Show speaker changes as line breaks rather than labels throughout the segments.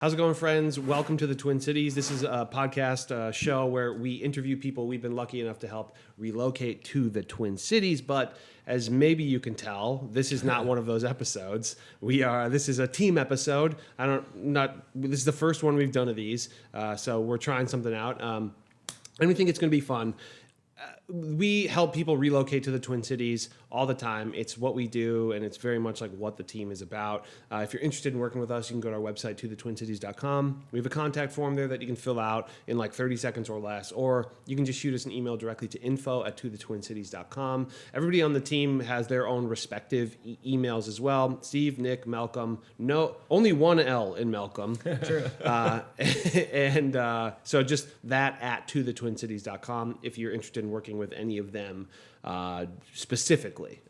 How's it going, friends? Welcome to the Twin Cities. This is a podcast show where we interview people we've been lucky enough to help relocate to the Twin Cities. But as maybe you can tell, this is not one of those episodes. This is a team episode. This is the first one we've done of these, so we're trying something out, and we think it's going to be fun. We help people relocate to the Twin Cities all the time. It's what we do, and it's very much like what the team is about. If you're interested in working with us, you can go to our website, tothetwincities.com. We have a contact form there that you can fill out in like 30 seconds or less, or you can just shoot us an email directly to info@tothetwincities.com. Everybody on the team has their own respective emails as well. Steve, Nick, Malcolm. No, only one L in Malcolm.
True.
So just that at tothetwincities.com if you're interested in working with any of them specifically.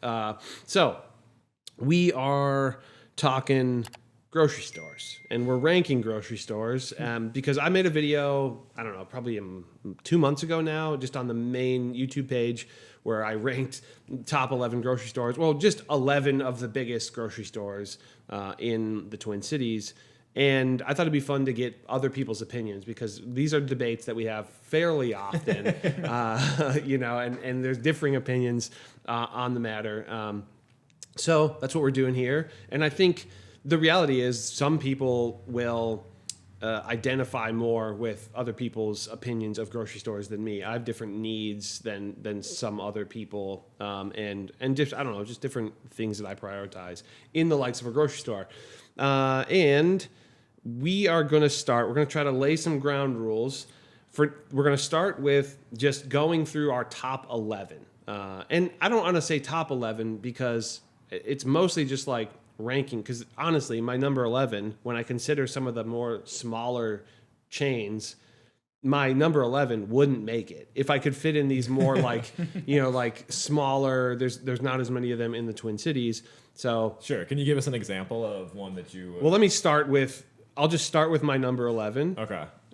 So we are talking grocery stores, and we're ranking grocery stores because I made a video, I don't know, probably 2 months ago now, just on the main YouTube page where I ranked top 11 grocery stores. Well, just 11 of the biggest grocery stores in the Twin Cities. And I thought it'd be fun to get other people's opinions because these are debates that we have fairly often, and there's differing opinions on the matter. So that's what we're doing here. And I think the reality is some people will identify more with other people's opinions of grocery stores than me. I have different needs than some other people, and just, I don't know, just different things that I prioritize in the likes of a grocery store. And we're going to try to lay some ground rules. We're going to start with just going through our top 11. And I don't want to say top 11 because it's mostly just like ranking. Because honestly, my number 11, when I consider some of the more smaller chains, my number 11 wouldn't make it. If I could fit in these more like, like smaller, there's not as many of them in the Twin Cities. So
Sure. Can you give us an example of one that you...
Well, I'll just start with my number 11.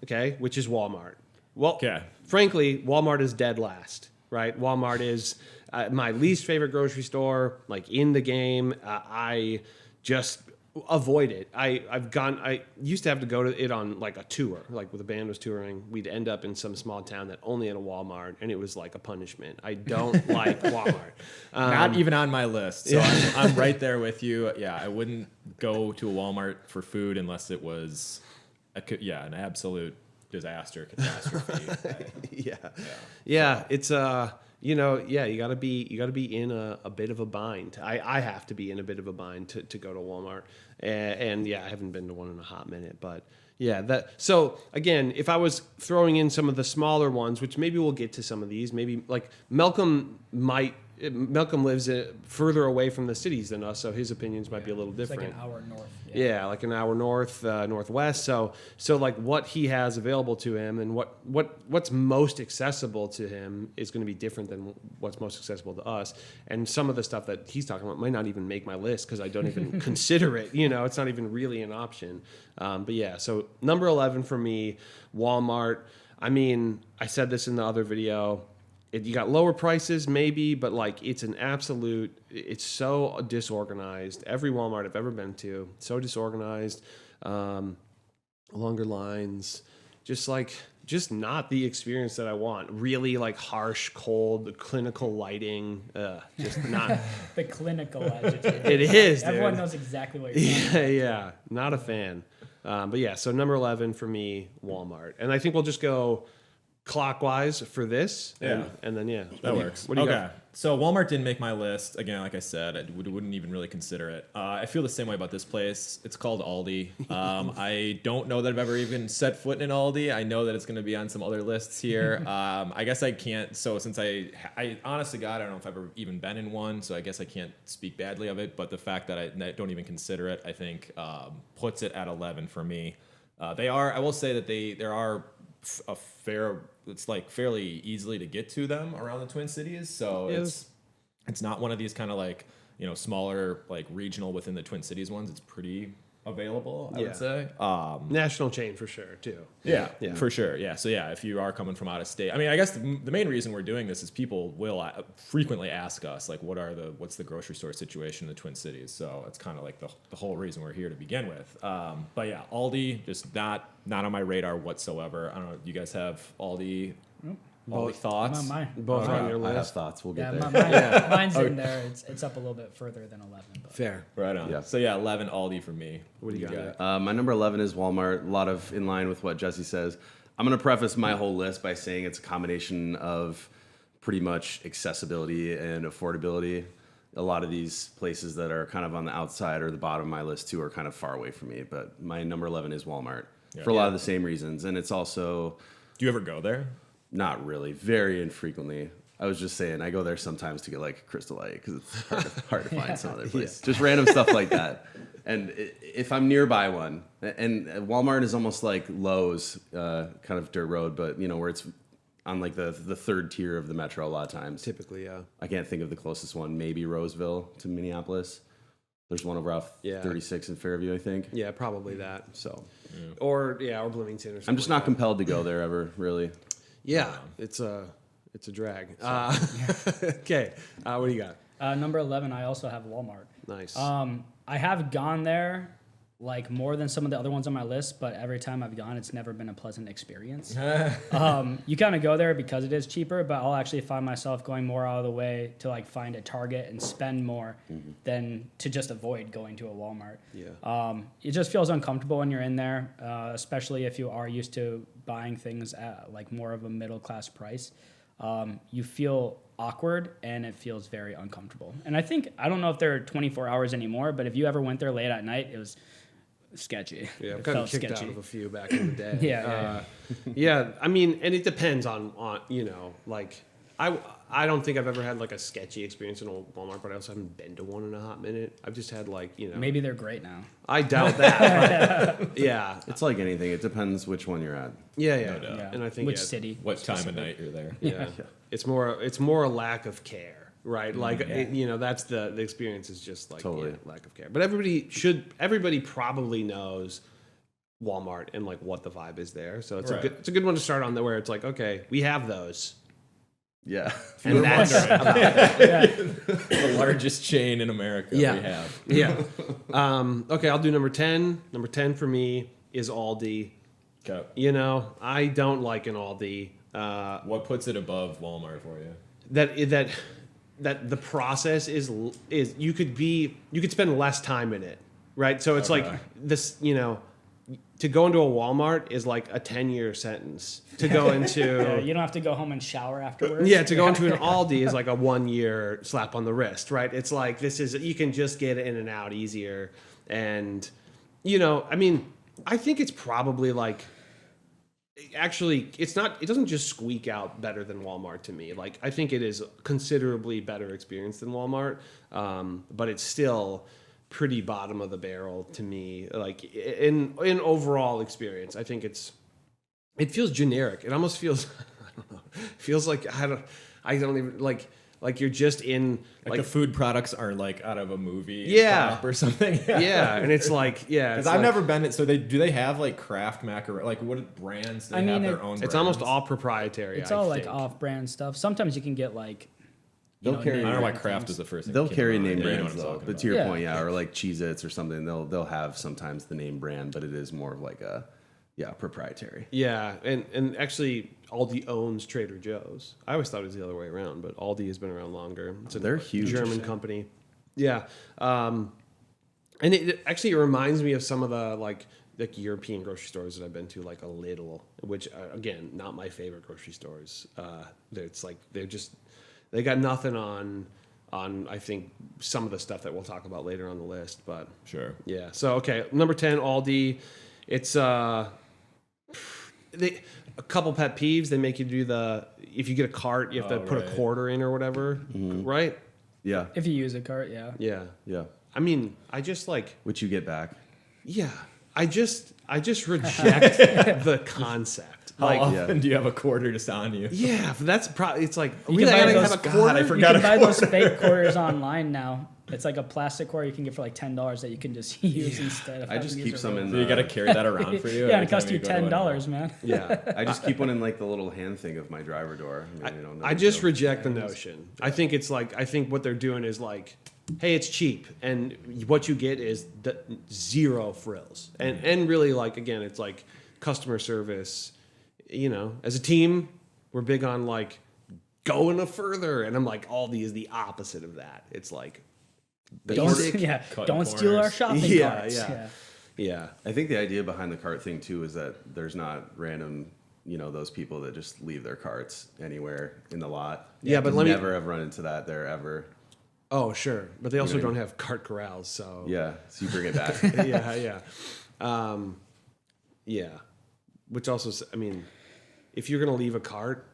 Okay, which is Walmart. Well,
Okay.
Frankly, Walmart is dead last, right? Walmart is my least favorite grocery store, like in the game. I just avoid it. I used to have to go to it on like a tour, like when the band was touring, we'd end up in some small town that only had a Walmart, and it was like a punishment. I don't like Walmart.
Not even on my list. So I'm right there with you. Yeah, I wouldn't go to a Walmart for food unless it was, an absolute disaster, catastrophe.
Yeah. It's you gotta be in a bit of a bind. I have to be in a bit of a bind to go to Walmart, and I haven't been to one in a hot minute, but so again, if I was throwing in some of the smaller ones, which maybe we'll get to some of these, maybe like Malcolm lives further away from the cities than us, so his opinions might be a little different.
It's like an hour north.
Yeah, like an hour northwest. So like what he has available to him and what's most accessible to him is going to be different than what's most accessible to us. And some of the stuff that he's talking about might not even make my list because I don't even consider it. It's not even really an option. So number 11 for me, Walmart. I mean, I said this in the other video. You got lower prices maybe, but like it's so disorganized. Every Walmart I've ever been to, so disorganized, longer lines, just not the experience that I want. Really like harsh, cold, clinical lighting, just not.
The clinical adjective.
It is, dude.
Everyone knows exactly what you're talking about.
Yeah, not a fan. So number 11 for me, Walmart. And I think we'll just go clockwise for this, and then
that works.
What do you got?
So Walmart didn't make my list. Again, like I said, I wouldn't even really consider it. I feel the same way about this place. It's called Aldi. I don't know that I've ever even set foot in Aldi. I know that it's going to be on some other lists here. I guess I can't. So since I honestly, God, I don't know if I've ever even been in one. So I guess I can't speak badly of it. But the fact that I don't even consider it, I think, puts it at 11 for me. I will say that there are it's like fairly easily to get to them around the Twin Cities. So it's not one of these kind of like, smaller, like regional within the Twin Cities ones. It's pretty available, I
Yeah.
would say.
National chain for sure too.
Yeah,
Yeah.
for sure. Yeah. So yeah, if you are coming from out of state, I mean, I guess the main reason we're doing this is people will frequently ask us like, what's the grocery store situation in the Twin Cities? So it's kind of like the whole reason we're here to begin with. But yeah, Aldi, just not on my radar whatsoever. I don't know. You guys have Aldi thoughts?
I'm on mine.
Both on your
I have
list.
thoughts. We'll
Yeah,
get there.
mine's in there. It's up a little bit further than 11. But.
Fair.
Right on.
Yeah.
So yeah, 11 Aldi for me.
What do you got?
My number 11 is Walmart. A lot of in line with what Jesse says. I'm going to preface my whole list by saying it's a combination of pretty much accessibility and affordability. A lot of these places that are kind of on the outside or the bottom of my list too are kind of far away from me. But my number 11 is Walmart for a lot of the same reasons. And it's also
Do you ever go there?
not really, very infrequently. I was just saying, I go there sometimes to get like Crystal Light because it's hard to find some other place. Just random stuff like that. And if I'm nearby one, and Walmart is almost like Lowe's, kind of dirt road, but you know where it's on like the third tier of the metro a lot of times.
Typically, yeah.
I can't think of the closest one. Maybe Roseville to Minneapolis. There's one over off 36 in Fairview, I think.
Yeah, probably that.
So
Or Bloomington or something.
I'm just not compelled to go there ever, really.
Yeah, it's a drag. Okay, what do you got?
Number 11, I also have Walmart.
Nice.
I have gone there like more than some of the other ones on my list, but every time I've gone, it's never been a pleasant experience. You kind of go there because it is cheaper, but I'll actually find myself going more out of the way to like find a Target and spend more than to just avoid going to a Walmart.
Yeah.
It just feels uncomfortable when you're in there, especially if you are used to buying things at like more of a middle class price. You feel awkward and it feels very uncomfortable. And I don't know if they're 24 hours anymore, but if you ever went there late at night, it was sketchy.
Yeah, I've
It
kind of
felt
kicked
sketchy.
out of a few back in the day.
Yeah,
yeah. I mean, and it depends on you know, like I don't think I've ever had like a sketchy experience in a Walmart, but I also haven't been to one in a hot minute. I've just had like, you know,
Maybe they're great now.
I doubt that. But yeah,
It's like anything. It depends which one you're at.
yeah.
Yeah.
And I think
Which city?
What time of night you're there?
Yeah. It's more a lack of care, right? Like you know, that's the experience is just like
Totally.
lack of care. But everybody probably knows Walmart and like what the vibe is there. So it's
Right.
a good one to start on there where it's like, okay, we have those.
Yeah.
And that's
The largest chain in America we have.
yeah. Okay, I'll do number 10. Number 10 for me is Aldi.
Okay.
You know, I don't like an Aldi.
What puts it above Walmart for you?
That the process is you could spend less time in it, right? So it's like this, you know, to go into a Walmart is like a 10-year sentence. To go into
Yeah, you don't have to go home and shower afterwards.
to go into an Aldi is like a 1-year slap on the wrist, right? It's like you can just get in and out easier, and you know, I mean, I think it's probably like. Actually, it doesn't just squeak out better than Walmart to me. Like, I think it is a considerably better experience than Walmart, but it's still pretty bottom of the barrel to me. Like, in overall experience, I think it feels generic. It almost feels, I don't know, feels like, I don't even, like you're just in,
Like the food products are like out of a movie
Yeah.
or something.
yeah, and it's like, yeah.
Because
It's
I've
like,
never been. So do they have like Kraft macaroni? Like what brands? Do they have their own?
it's
brands?
almost all proprietary.
It's
I
all like
think.
off-brand stuff. Sometimes you can get like.
They'll carry-
I don't know why
name
Kraft
brands.
is the first thing.
They'll
that came
carry
to mind.
name
Yeah, you know
brands
what I'm
though,
talking
but
about.
to your
Yeah.
point, or like Cheez-Its or something, they'll have sometimes the name brand, but it is more of like a proprietary.
Yeah, and actually, Aldi owns Trader Joe's. I always thought it was the other way around, but Aldi has been around longer. It's a
They're huge.
German company. Yeah, and it actually reminds me of some of the like European grocery stores that I've been to, like a Lidl, which again, not my favorite grocery stores. It's like they got nothing on I think some of the stuff that we'll talk about later on the list, but
Sure.
yeah. So okay, number 10, Aldi. It's a couple pet peeves. They make you do if you get a cart, you have to put a quarter in or whatever, right?
Yeah.
If you use a cart, yeah.
Yeah.
Yeah.
I mean, I just like,
Which you get back.
yeah. I just reject the concept.
How
Like,
often do you have a quarter just on you?
yeah, that's probably. It's like
You
really,
can
I
buy
gotta
those-
have a
God,
quarter.
I
You
forgot
can
a
buy
quarter.
those fake quarters online now. It's like a plastic core you can get for like $10 that you can just use instead of
I just
having to
keep
use a
some
real
in
So you got to carry that around for you.
Yeah, and
every
it costs
time
you
go to a-
$10, man.
Yeah, I just keep one in like the little hand thing of my driver door. I mean, you know,
I just reject the notion. I think it's like, I think what they're doing is like, hey, it's cheap, and what you get is zero frills, and really like, again, it's like customer service. You know, as a team, we're big on like going a further, and I'm like, Aldi is the opposite of that. It's like basic.
Don't steal our
corners.
shopping
Yeah,
carts.
yeah. Yeah.
I think the idea behind the cart thing too is that there's not random, you know, those people that just leave their carts anywhere in the lot.
Yeah, but
I've
let me-
never have run into that there ever.
Oh, sure, but they also
know what I
don't
mean?
have cart corrals, so
Yeah, so you bring it back.
yeah. Which also, I mean, if you're gonna leave a cart,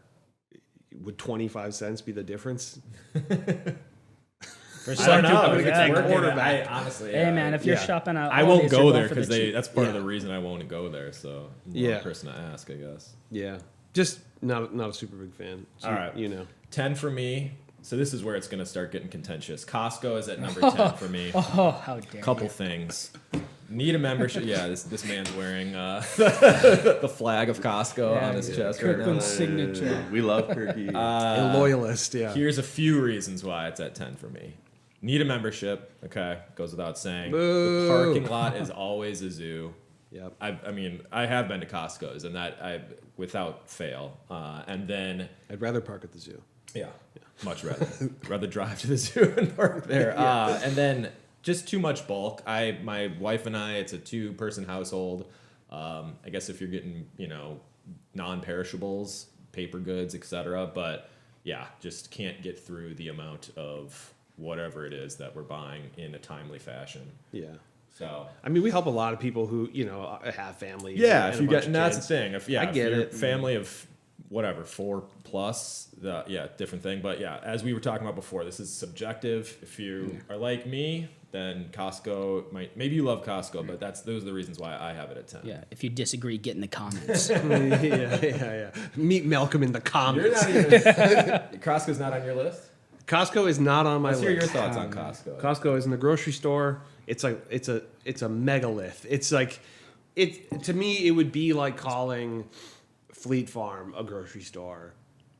would 25 cents be the difference?
For
I
some
don't know.
people,
I'm
if
gonna
it's
get
working,
quarterback.
I honestly,
Hey man, if you're
Yeah.
shopping at
I
Aldi's,
won't
you're
go
going
there
for
because
the cheap-
that's part of
Yeah.
the reason I won't go there. So I'm
Yeah.
the person to ask, I guess.
Yeah, just not a super big fan. So,
All right.
you know.
10 for me. So this is where it's going to start getting contentious. Costco is at number 10 for me.
Oh, how dare
Couple
you.
things. Need a membership. Yeah, this man's wearing the flag of Costco
Yeah,
on his
yeah.
chest right now.
Kirkland's signature.
We love Kirky.
A loyalist, yeah.
Here's a few reasons why it's at 10 for me. Need a membership. Okay, goes without saying.
Boo.
The parking lot is always a zoo.
Yep.
I mean, I have been to Costco's, and that I without fail. And then
I'd rather park at the zoo.
yeah, much rather drive to the zoo and park there. And then just too much bulk. My wife and I, it's a 2-person household. I guess if you're getting non-perishables, paper goods, etc. But yeah, just can't get through the amount of whatever it is that we're buying in a timely fashion.
Yeah.
So
I mean, we help a lot of people who, have families.
yeah,
and
if
a
you
bunch
get,
of
and that's the
kids.
thing. If
I get
if you're
it.
family of whatever 4+, different thing. But yeah, as we were talking about before, this is subjective. If you are like me, then Costco maybe you love Costco, but those are the reasons why I have it at 10.
Yeah, if you disagree, get in the comments.
yeah. Meet Malcolm in the
You're
comments.
not even Costco's not on your list.
Costco is not on my
Let's
list.
hear your thoughts on Costco.
Costco is in the grocery store. It's a megalith. It's like to me it would be like calling Fleet Farm a grocery store.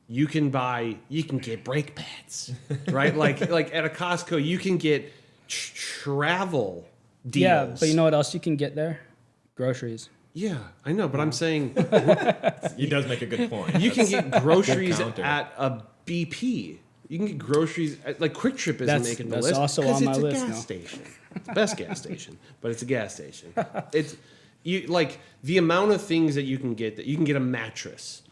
You can get brake pads, right? like at a Costco you can get travel deals.
Yeah, but you know what else you can get there? Groceries.
Yeah, I know, but I'm saying
He does make a good point.
you can get groceries
counter.
at a BP. You can get groceries like Quick Trip isn't
That's-
making the
that's
list
also
'cause
on my
it's a
list
gas
now.
station. It's the best gas station, but it's a gas station. It's you like the amount of things that you can get. That you can get a mattress.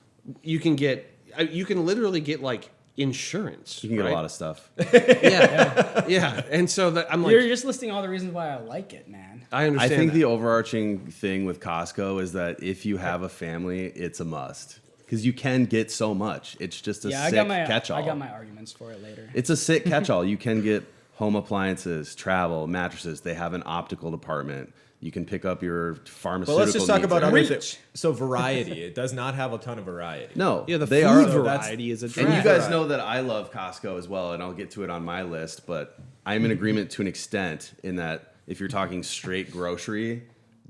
You can literally get like insurance.
You can get
right?
a lot of stuff.
Yeah. And so that I'm like,
You're just listing all the reasons why I like it, man.
I
I
understand.
think
that.
the overarching thing with Costco is that if you have a family, it's a must because you can get so much. It's just a
Yeah,
sick catch-all.
I got my arguments for it later.
It's a sick catch-all. You can get home appliances, travel, mattresses. They have an optical department. You can pick up your pharmaceutical.
But let's just talk
needs
about
there.
other
Reach.
things. So variety. It does not have a ton of variety.
No,
Yeah, the
they
food
are.
variety is a
And
drag.
you guys know that I love Costco as well, and I'll get to it on my list. But I'm in agreement to an extent in that if you're talking straight grocery,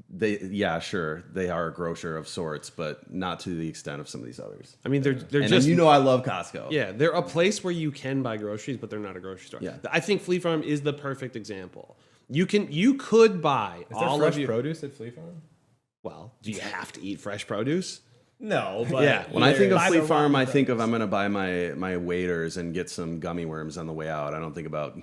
they are a grocer of sorts, but not to the extent of some of these others.
I mean, they're
And
just
then I love Costco.
Yeah, they're a place where you can buy groceries, but they're not a grocery store.
Yeah.
I think Fleet Farm is the perfect example. You could buy
Is there
all
fresh
of your.
produce at Fleet Farm?
Well, do you have to eat fresh produce?
No, but
Yeah.
When I think of
Buy the
Fleet Farm,
raw
I think of I'm going to buy my waders and get some gummy worms on the way out. I don't think about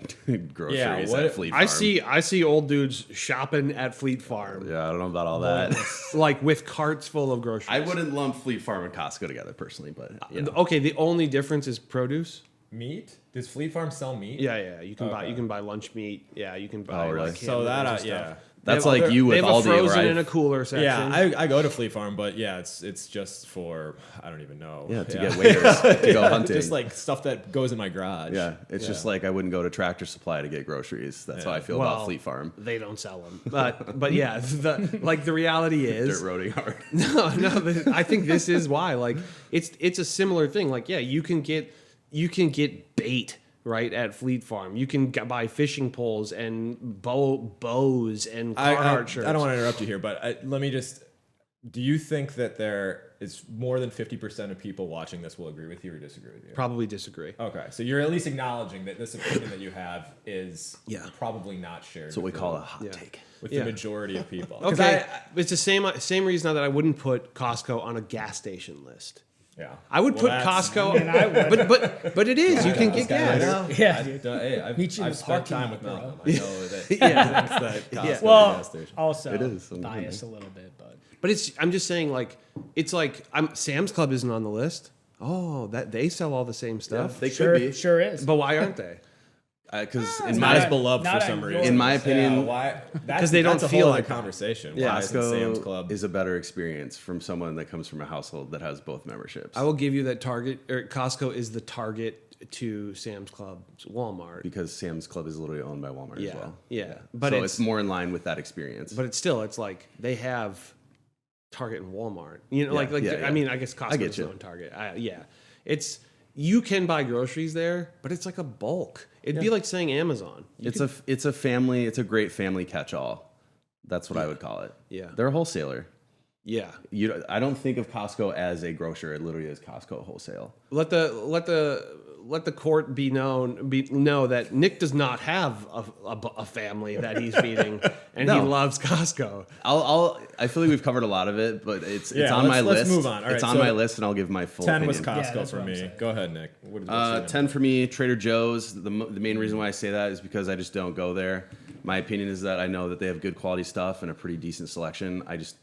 groceries
what
at
if-
Fleet Farm.
I see old dudes shopping at Fleet Farm,
Yeah, I don't know about all that.
like with carts full of groceries.
I wouldn't lump Fleet Farm and Costco together personally, but you know.
Okay, the only difference is produce.
meat. Does Fleet Farm sell meat?
Yeah, you can buy
Okay.
you can buy lunch meat. Yeah, you can buy.
Oh, really?
like,
So
canned
that
goods and
yeah.
stuff.
That's
They have-
like you
they
with
have a
Aldi, where
frozen
I-
and a cooler section.
Yeah, I go to Fleet Farm, but yeah, it's just for I don't even know.
Yeah, to get waders to go hunting.
Just like stuff that goes in my garage.
Yeah, it's just like I wouldn't go to Tractor Supply to get groceries. That's how I feel about Fleet Farm.
They don't sell them, but yeah, the reality is
Dirt roading hard.
no. I think this is why. Like it's a similar thing. Like yeah, you can get bait right, at Fleet Farm. You can buy fishing poles and bows and Carhartt shirts.
I don't want to interrupt you here, but let me just. Do you think that there is more than 50% of people watching this will agree with you or disagree with you?
Probably disagree.
Okay, so you're at least acknowledging that this opinion that you have is probably not shared.
That's what we call a hot take.
With the majority of people.
Okay, it's the same reason that I wouldn't put Costco on a gas station list.
Yeah,
I would put Costco, but it is. You can get gas.
Yeah, dude.
Hey,
Meet you in
I've
the
spent
parking
time
lot,
with
bro.
Malcolm. I know that. That Costco is a
Well,
gas station.
also
It is.
biased a little bit, but
But I'm just saying, like, it's like Sam's Club isn't on the list. Oh, that they sell all the same stuff.
They
sure,
could be.
sure is.
But why aren't they?
Because in
Not as
my
beloved
not
for some
at
reason.
yours.
in my opinion,
why?
'Cause they don't
that's a
feel
whole
like
other
that.
conversation. Why isn't Sam's Club?
Costco is a better experience from someone that comes from a household that has both memberships.
I will give you that Costco is the target to Sam's Club, Walmart.
Because Sam's Club is literally owned by Walmart
Yeah,
as well.
yeah. But
So it's more in line with that experience.
But it's like they have Target and Walmart. You know,
Yeah,
I mean, I guess Costco
get
is
you.
own Target. It's you can buy groceries there, but it's like a bulk. It'd be like saying Amazon.
it's a great family catch-all. That's what I would call it.
Yeah.
They're a wholesaler.
Yeah.
I don't think of Costco as a grocer. It literally is Costco wholesale.
Let the court know that Nick does not have a family that he's feeding, and he
No.
loves Costco.
I feel like we've covered a lot of it, but it's
Yeah,
on my list.
let's move on. All
It's
right,
on
so
my list, and I'll give my full
10
opinion.
was
Yeah,
Costco
that's
for
what I'm
me.
saying.
Go ahead, Nick. What's your
10 for me. Trader Joe's. The main reason why I say that is because I just don't go there. My opinion is that I know that they have good quality stuff and a pretty decent selection.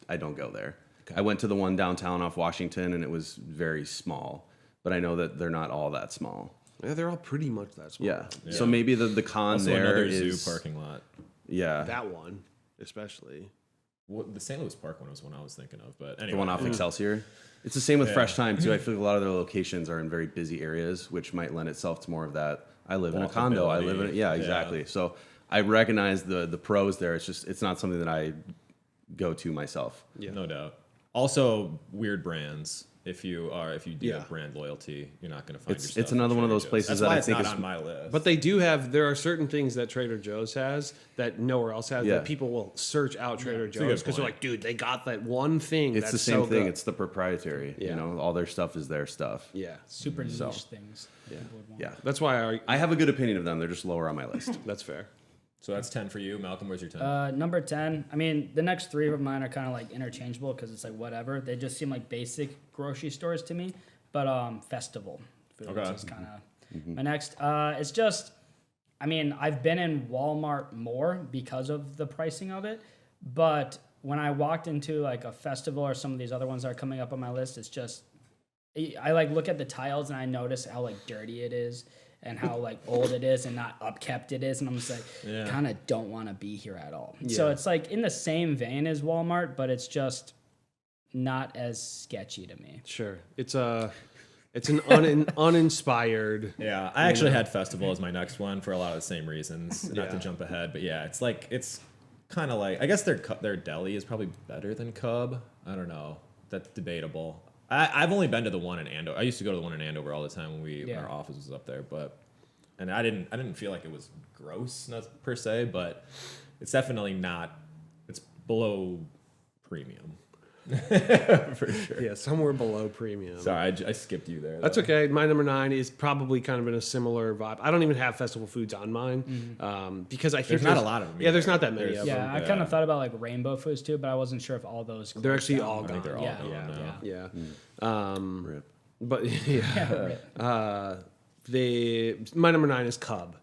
I don't go there. I went to the one downtown off Washington, and it was very small. But I know that they're not all that small.
Yeah, they're all pretty much that small.
Yeah. So maybe the con
Also
there
another
is
zoo parking lot.
Yeah.
That one, especially.
Well, the St. Louis Park one was one I was thinking of, but anyway.
The one off Excelsior. It's the same with Fresh Time too. I feel like a lot of their locations are in very busy areas, which might lend itself to more of that. I live in a condo. I live in
Walkability.
yeah, exactly. So I recognize the pros there. It's not something that I go to myself.
Yeah.
No doubt. Also, weird brands. If you do
Yeah.
have brand loyalty, you're not going to find yourself.
It's another
at
one of
Trader
those
Joe's.
places
That's
that
why
I
it's
think
not
is-
on my list.
But there are certain things that Trader Joe's has that nowhere else has
Yeah.
that people will search out Trader
a good
Joe's because they're
point.
like, dude, they got that one thing.
It's
that's
the same
so
thing.
good.
It's the proprietary.
Yeah.
You know, all their stuff is their stuff.
Yeah.
super niche
So,
things. people would want.
Yeah.
That's why
I have a good opinion of them. They're just lower on my list.
that's fair.
So that's 10 for you. Malcolm, where's your 10?
Number 10, I mean, the next three of mine are kind of like interchangeable because it's like whatever. They just seem like basic grocery stores to me. But Festival Foods
Okay.
is kind of my next. It's just, I mean, I've been in Walmart more because of the pricing of it. But when I walked into like a Festival or some of these other ones that are coming up on my list, it's just, I like look at the tiles and I notice how like dirty it is. And how like old it is and not upkept it is, and I'm just like, kind of don't want to be here at all. So it's like in the same vein as Walmart, but it's just not as sketchy to me.
Sure. It's an uninspired.
Yeah, I actually had Festival as my next one for a lot of the same reasons. Not to
Yeah.
jump ahead, but yeah, it's kind of like I guess their deli is probably better than Cub. I don't know. That's debatable. I've only been to the one in Andover. I used to go to the one in Andover all the time when our office was up there, and I didn't feel like it was gross per se, but it's definitely not. It's below premium. For sure.
Yeah, somewhere below premium.
Sorry, I skipped you there.
That's
though.
okay. My number 9 is probably kind of in a similar vibe. I don't even have Festival Foods on mine because I think
There's not a lot of them
Yeah, there's
either.
not that many of
Yeah,
them.
I kind of thought about like Rainbow Foods too, but I wasn't sure if all those.
They're
closed
actually
down.
all
I
gone.
think they're all
Yeah,
gone now.
yeah.
Yeah.
Rip.
But yeah. My number 9 is Cub.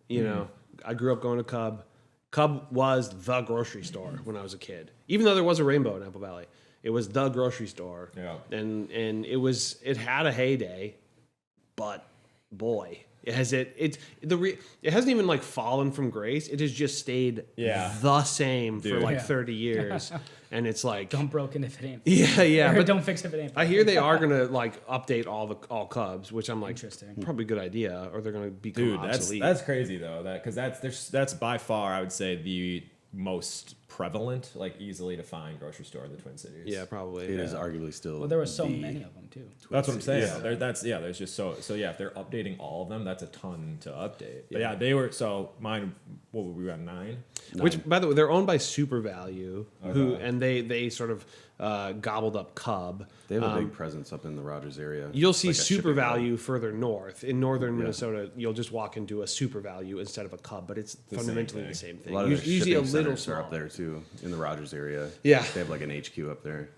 You know, I grew up going to Cub. Cub was the grocery store when I was a kid. Even though there was a Rainbow in Apple Valley, it was the grocery store.
Yeah.
And it had a heyday, but boy, it hasn't even like fallen from grace. It has just stayed the same for
Dude.
like
Yeah.
30 years. And it's like
Don't broken if it ain't.
yeah,
Or
but
don't fix if it ain't.
I hear they are gonna like update all Cubs, which I'm like
Interesting.
probably a good idea, or they're gonna become
Dude,
obsolete.
that's crazy though. That's by far I would say the most prevalent, like easily to find grocery store in the Twin Cities.
Yeah, probably.
It is arguably still.
Well, there were so many of them too.
That's what I'm saying.
Yeah.
There's just so yeah. If they're updating all of them, that's a ton to update. But yeah, they were so mine. What were we at 9?
Which, by the way, they're owned by Super Value, and they sort of gobbled up Cub.
They have a big presence up in the Rogers area.
You'll see
Like a
Super
shipping
Value further north. In northern Minnesota, you'll just walk into a Super Value instead of a Cub, but it's fundamentally the same
hub.
thing.
A lot of their
Usually a
shipping
little
centers are up
smaller.
there too, in the Rogers area.
Yeah.
They have like an HQ up there,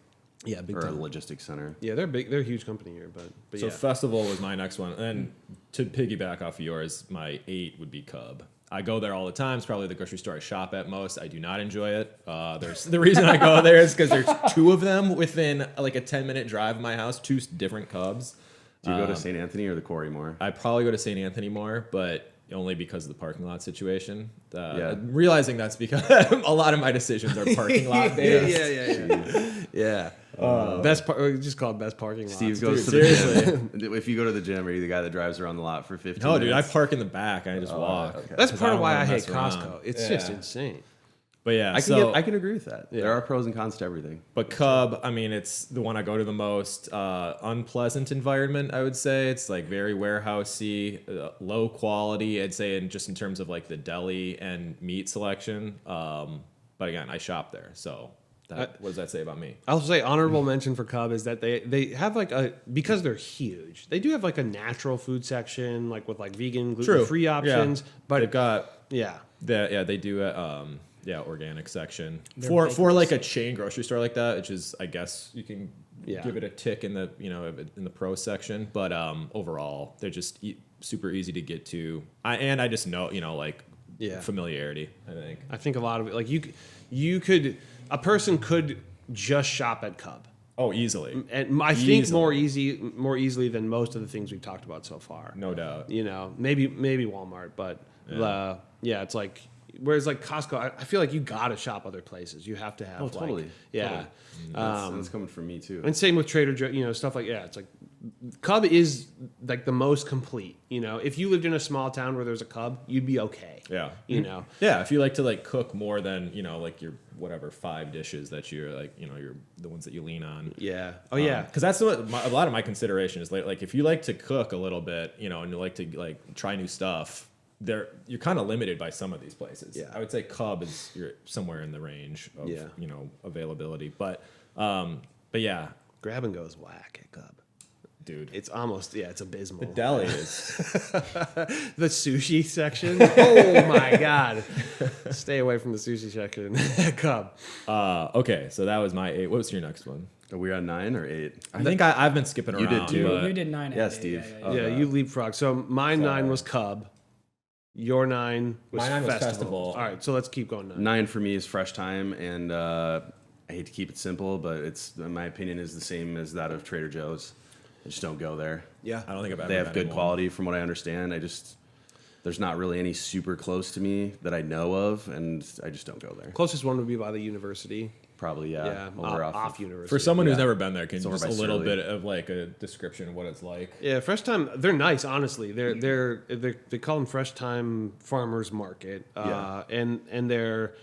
Yeah, big
or a
time.
logistics center.
Yeah, they're big. They're a huge company here, but
So
yeah.
Festival was my next one, and then to piggyback off of yours, my 8 would be Cub. I go there all the time. It's probably the grocery store I shop at most. I do not enjoy it. There's the reason I go there is because there's 2 of them within like a 10-minute drive of my house. 2 different Cubs.
Do you go to St. Anthony or the Quarry more?
I probably go to St. Anthony more, but only because of the parking lot situation.
Yeah.
Realizing that's because a lot of my decisions are parking lot based.
yeah. Just called best parking lot.
Steve goes to
Dude,
the gym. If you go to the gym, are you the guy that drives around the lot for 15
No,
minutes?
dude, I park in the back and I just walk.
okay.
That's
'Cause
part
I
of
don't
wait
wanna
I hate
mess around.
Costco. It's
Yeah.
just insane.
But yeah,
I can agree with that.
Yeah.
There are pros and cons to everything.
But Cub, I mean, it's the one I go to the most. Unpleasant environment, I would say. It's like very warehousey, low quality, I'd say, in terms of like the deli and meat selection. But again, I shop there, so what does that say about me?
I'll say honorable mention for Cub is that they have like because they're huge. They do have like a natural food section, like with like vegan, gluten-free options.
Yeah.
But
They've got
yeah,
they do organic section
They're
for
bakers.
like a chain grocery store like that, which is I guess you can
Yeah.
give it a tick in the in the pro section, but overall they're just super easy to get to. I just know like
Yeah.
familiarity. I think
I think a lot of it like a person could just shop at Cub.
easily,
And I think more easily than most of the things we've talked about so far.
no doubt.
Maybe Walmart, but it's like whereas like Costco, I feel like you gotta shop other places. You have to have
Totally.
yeah.
Totally. That's coming from me too.
And same with Trader Joe, stuff like it's like Cub is like the most complete. If you lived in a small town where there's a Cub, you'd be okay.
Yeah.
Yeah.
If you like to like cook more than like your whatever 5 dishes that you're like you're the ones that you lean on.
Yeah. Oh yeah.
Because that's what a lot of my consideration is like if you like to cook a little bit, and you like to like try new stuff, you're kind of limited by some of these places.
Yeah.
I would say Cub is you're somewhere in the range of availability, but yeah,
Grab and go is whack at Cub.
dude,
It's almost it's abysmal.
the deli is
The sushi section. Oh my god. Stay away from the sushi section at Cub.
okay. So that was my 8. What was your next one?
Are we on 9 or 8?
I think I've been skipping
You
around.
did too.
but-
You did 9.
Yeah,
and 8,
Steve.
yeah, yeah.
Yeah, you leapfrog. So mine 9 was Cub. Your 9 was
My 9 was
Festival.
Festival.
All right, so let's keep going now.
9 for me is Fresh Time, and I hate to keep it simple, but it's in my opinion is the same as that of Trader Joe's. I just don't go there.
Yeah.
I don't think I've ever
They have
been
good
in one.
quality from what I understand. There's not really any super close to me that I know of, and I just don't go there.
Closest one would be by the university.
Probably,
Yeah,
over
off university.
For someone who's
Yeah.
never been there, can you
over
just
by
a little
Surly.
bit of like a description of what it's like?
Yeah, Fresh Time. They're nice, honestly. They call them Fresh Time Farmers Market.
Yeah.
And they're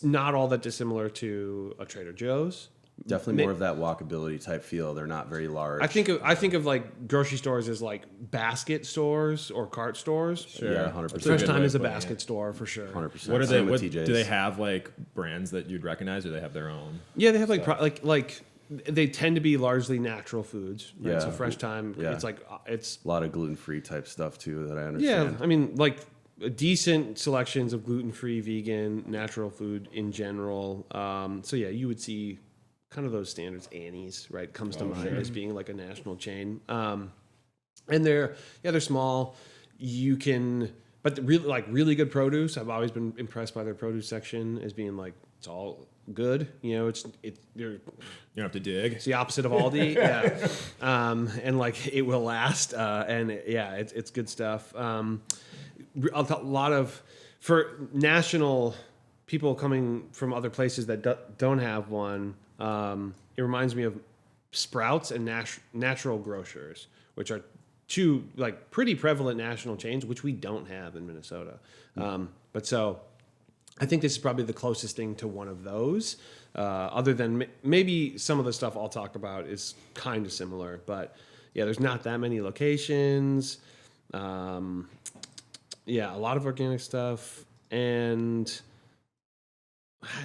not all that dissimilar to a Trader Joe's.
Definitely more of that walkability type feel. They're not very large.
I think of like grocery stores as like basket stores or cart stores.
Sure.
Yeah, 100%.
Fresh
good
Time
way
is a
of putting
basket
it.
store for sure.
100%.
What are they?
Same with
What,
TJ's.
do they have like brands that you'd recognize, or they have their own?
Yeah, they have like they tend to be largely natural foods. Right?
Yeah.
So Fresh Time,
Yeah.
it's
A lot of gluten-free type stuff too that I
yeah.
understand.
I mean like decent selections of gluten-free, vegan, natural food in general. So yeah, you would see kind of those standards. Annie's, right, comes to mind as being like a national chain. And they're small. You can, but really good produce. I've always been impressed by their produce section as being like it's all good. They're
You don't have to dig.
it's the opposite of Aldi, yeah. And like it will last, it's good stuff. A lot of for national people coming from other places that don't have one. It reminds me of Sprouts and Natural Grocers, which are 2 like pretty prevalent national chains, which we don't have in Minnesota. But so I think this is probably the closest thing to one of those. Other than maybe some of the stuff I'll talk about is kind of similar, but yeah, there's not that many locations. Yeah, a lot of organic stuff, and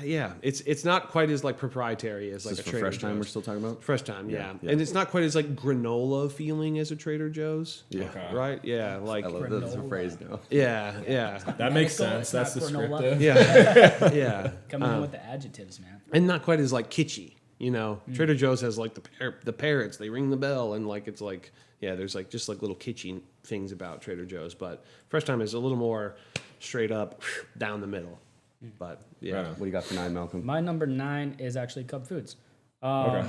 yeah, it's not quite as like proprietary as like a
for
Trader
Fresh Time we're
Joe's.
still talking about?
Fresh Time, yeah.
yeah.
And it's not quite as like granola feeling as a Trader Joe's.
Yeah.
Okay.
Right? Yeah, like
I love that as a phrase now.
yeah.
That makes
Medical,
sense.
it's
That's
not granola.
descriptive.
Yeah. Yeah.
Coming in with the adjectives, man.
And not quite as like kitschy, you know. Trader Joe's has like the parrots, they ring the bell, and like it's like there's like just like little kitschy things about Trader Joe's, but Fresh Time is a little more straight up down the middle. But yeah,
Right on.
What do you got for 9, Malcolm?
My number 9 is actually Cub Foods.
Okay.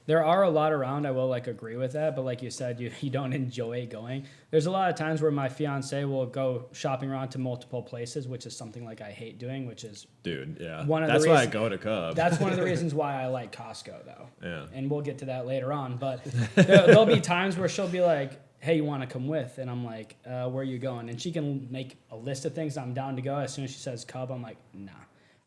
There are a lot around. I will like agree with that, but like you said, you don't enjoy going. There's a lot of times where my fiance will go shopping around to multiple places, which is something like I hate doing, which is
Dude, yeah.
One of the
That's why I
reasons-
go to Cub.
that's one of the reasons why I like Costco though.
Yeah.
And we'll get to that later on. But there'll be times where she'll be like, hey, you want to come with? And I'm like, where are you going? And she can make a list of things. I'm down to go. As soon as she says Cub, I'm like, nah.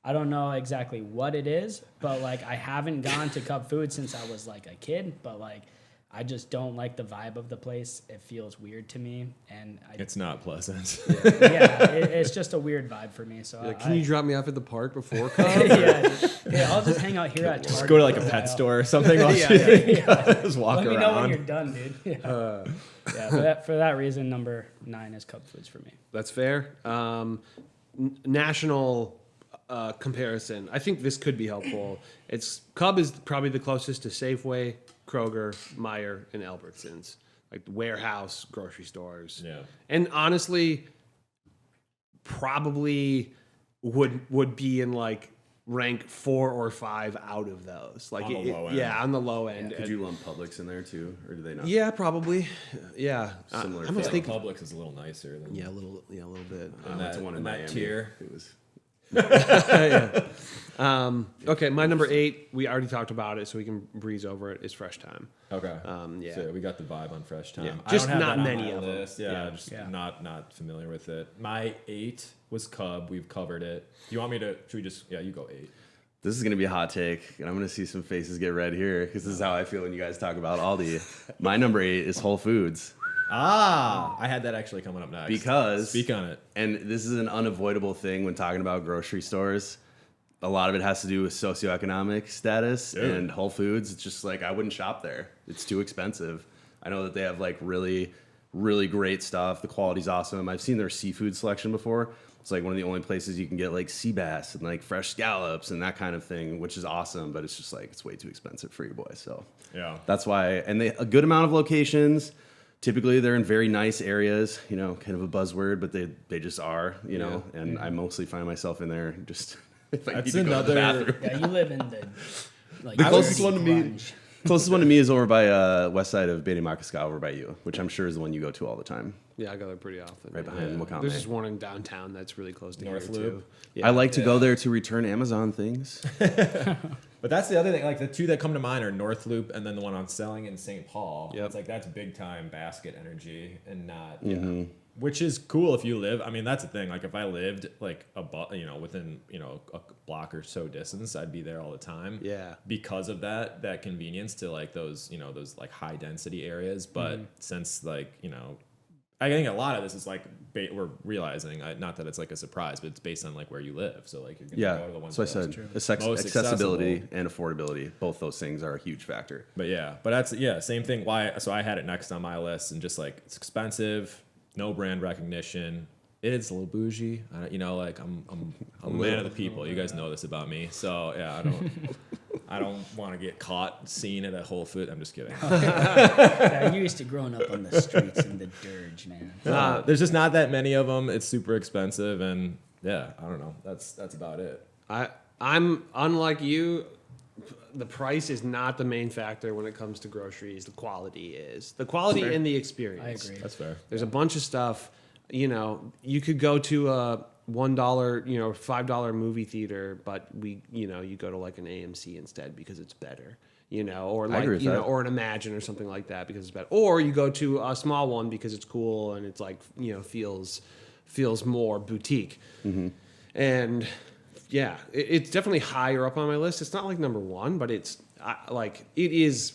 I don't know exactly what it is, but like I haven't gone to Cub Food since I was like a kid, but like I just don't like the vibe of the place. It feels weird to me, and
It's not pleasant.
it's just a weird vibe for me. So
can you drop me off at the park before Cub?
yeah, I'll just hang out here at Target.
Just go to like a
for
pet
while.
store or something. While just walk
Let me
around.
know when you're done, dude. Yeah, for that reason, number 9 is Cub Foods for me.
That's fair. National comparison. I think this could be helpful. Cub is probably the closest to Safeway, Kroger, Meijer, and Albertsons, like warehouse grocery stores.
Yeah.
And honestly, probably would be in like rank 4 or 5 out of those. Like
On the low end.
yeah, on the low end.
Could you lump Publix in there too, or do they not?
Yeah, probably. Yeah.
Similar
I almost
feel.
think
Publix is a little nicer than
a little bit.
I went to one in
that
Miami.
tier.
It was
Okay, my number 8, we already talked about it, so we can breeze over it, is Fresh Time.
Okay.
Yeah.
So we got the vibe on Fresh Time.
Yeah,
I
just
don't have
not
that on
many
my
of them.
list. Yeah,
Yeah.
just
Yeah.
not familiar with it. My 8 was Cub. We've covered it. Do you want me to? Should we just? Yeah, you go 8.
This is going to be a hot take, and I'm going to see some faces get red here because this is how I feel when you guys talk about Aldi. My number 8 is Whole Foods
I had that actually coming up next.
because
Speak on it.
and this is an unavoidable thing when talking about grocery stores. A lot of it has to do with socioeconomic status,
Dude.
and Whole Foods, it's just like I wouldn't shop there. It's too expensive. I know that they have like really, really great stuff. The quality's awesome. I've seen their seafood selection before. It's like one of the only places you can get like sea bass and like fresh scallops and that kind of thing, which is awesome. But it's just like it's way too expensive for you boys. So
Yeah.
that's why, and they a good amount of locations. Typically, they're in very nice areas. You know, kind of a buzzword, but they just are. You know, and I mostly find myself in there just if I
That's
need to go to the
another-
bathroom.
Yeah, you live in the like
The closest
dirty
one to me-
grunge.
Closest one to me is over by west side of Beta Makaska, over by you, which I'm sure is the one you go to all the time.
Yeah, I go there pretty often.
Right behind Wakame.
There's just one in downtown that's really close to
North
here
Loop.
too. Yeah.
I like to go there to return Amazon things.
But that's the other thing. Like the two that come to mind are North Loop and then the one on Selling in St. Paul.
Yep.
It's like that's big time basket energy and not. Which is cool if you live. I mean, that's the thing. Like if I lived like within a block or so distance, I'd be there all the time.
Yeah.
Because of that convenience to like those like high density areas. But since like I think a lot of this is like we're realizing, not that it's like a surprise, but it's based on like where you live. So like you're gonna go to the ones
So I
that
said
most
accessibility
accessible.
and affordability. Both those things are a huge factor.
But that's same thing. So I had it next on my list, and just like it's expensive, no brand recognition. It's a little bougie, like I'm a man of the people. You guys know this about me, so yeah, I don't want to get caught seen at a Whole Foods. I'm just kidding.
Yeah, you used to growing up on the streets in the dirge, man.
There's just not that many of them. It's super expensive, and yeah, I don't know. That's about it.
I'm unlike you. The price is not the main factor when it comes to groceries. The quality is. The quality and the experience.
I agree.
That's fair.
There's a bunch of stuff. You could go to a $1, $5 movie theater, but you go to like an AMC instead because it's better. Or like
agree with that.
or an Imagine or something like that because it's better. Or you go to a small one because it's cool and it's like feels more boutique. And yeah, it's definitely higher up on my list. It's not like number one, but it is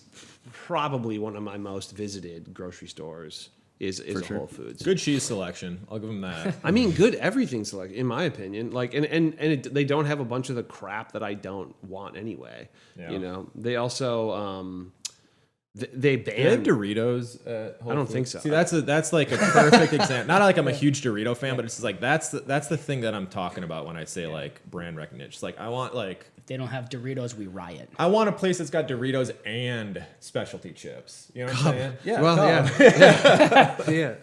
probably one of my most visited grocery stores is a
sure.
Whole Foods.
Good cheese selection. I'll give them that.
I mean, good everything select in my opinion. Like, they don't have a bunch of the crap that I don't want anyway.
Yeah.
You know, they also they
Do they have
banned.
Doritos at Whole
I don't
Foods?
think so.
See, that's like a perfect example. Not like I'm a huge Dorito fan, but it's just like that's the thing that I'm talking about when I say like brand recognition. It's like I want
If they don't have Doritos, we riot.
a place that's got Doritos and specialty chips. You know what I'm saying? Yeah.
Well,
Cub.
yeah.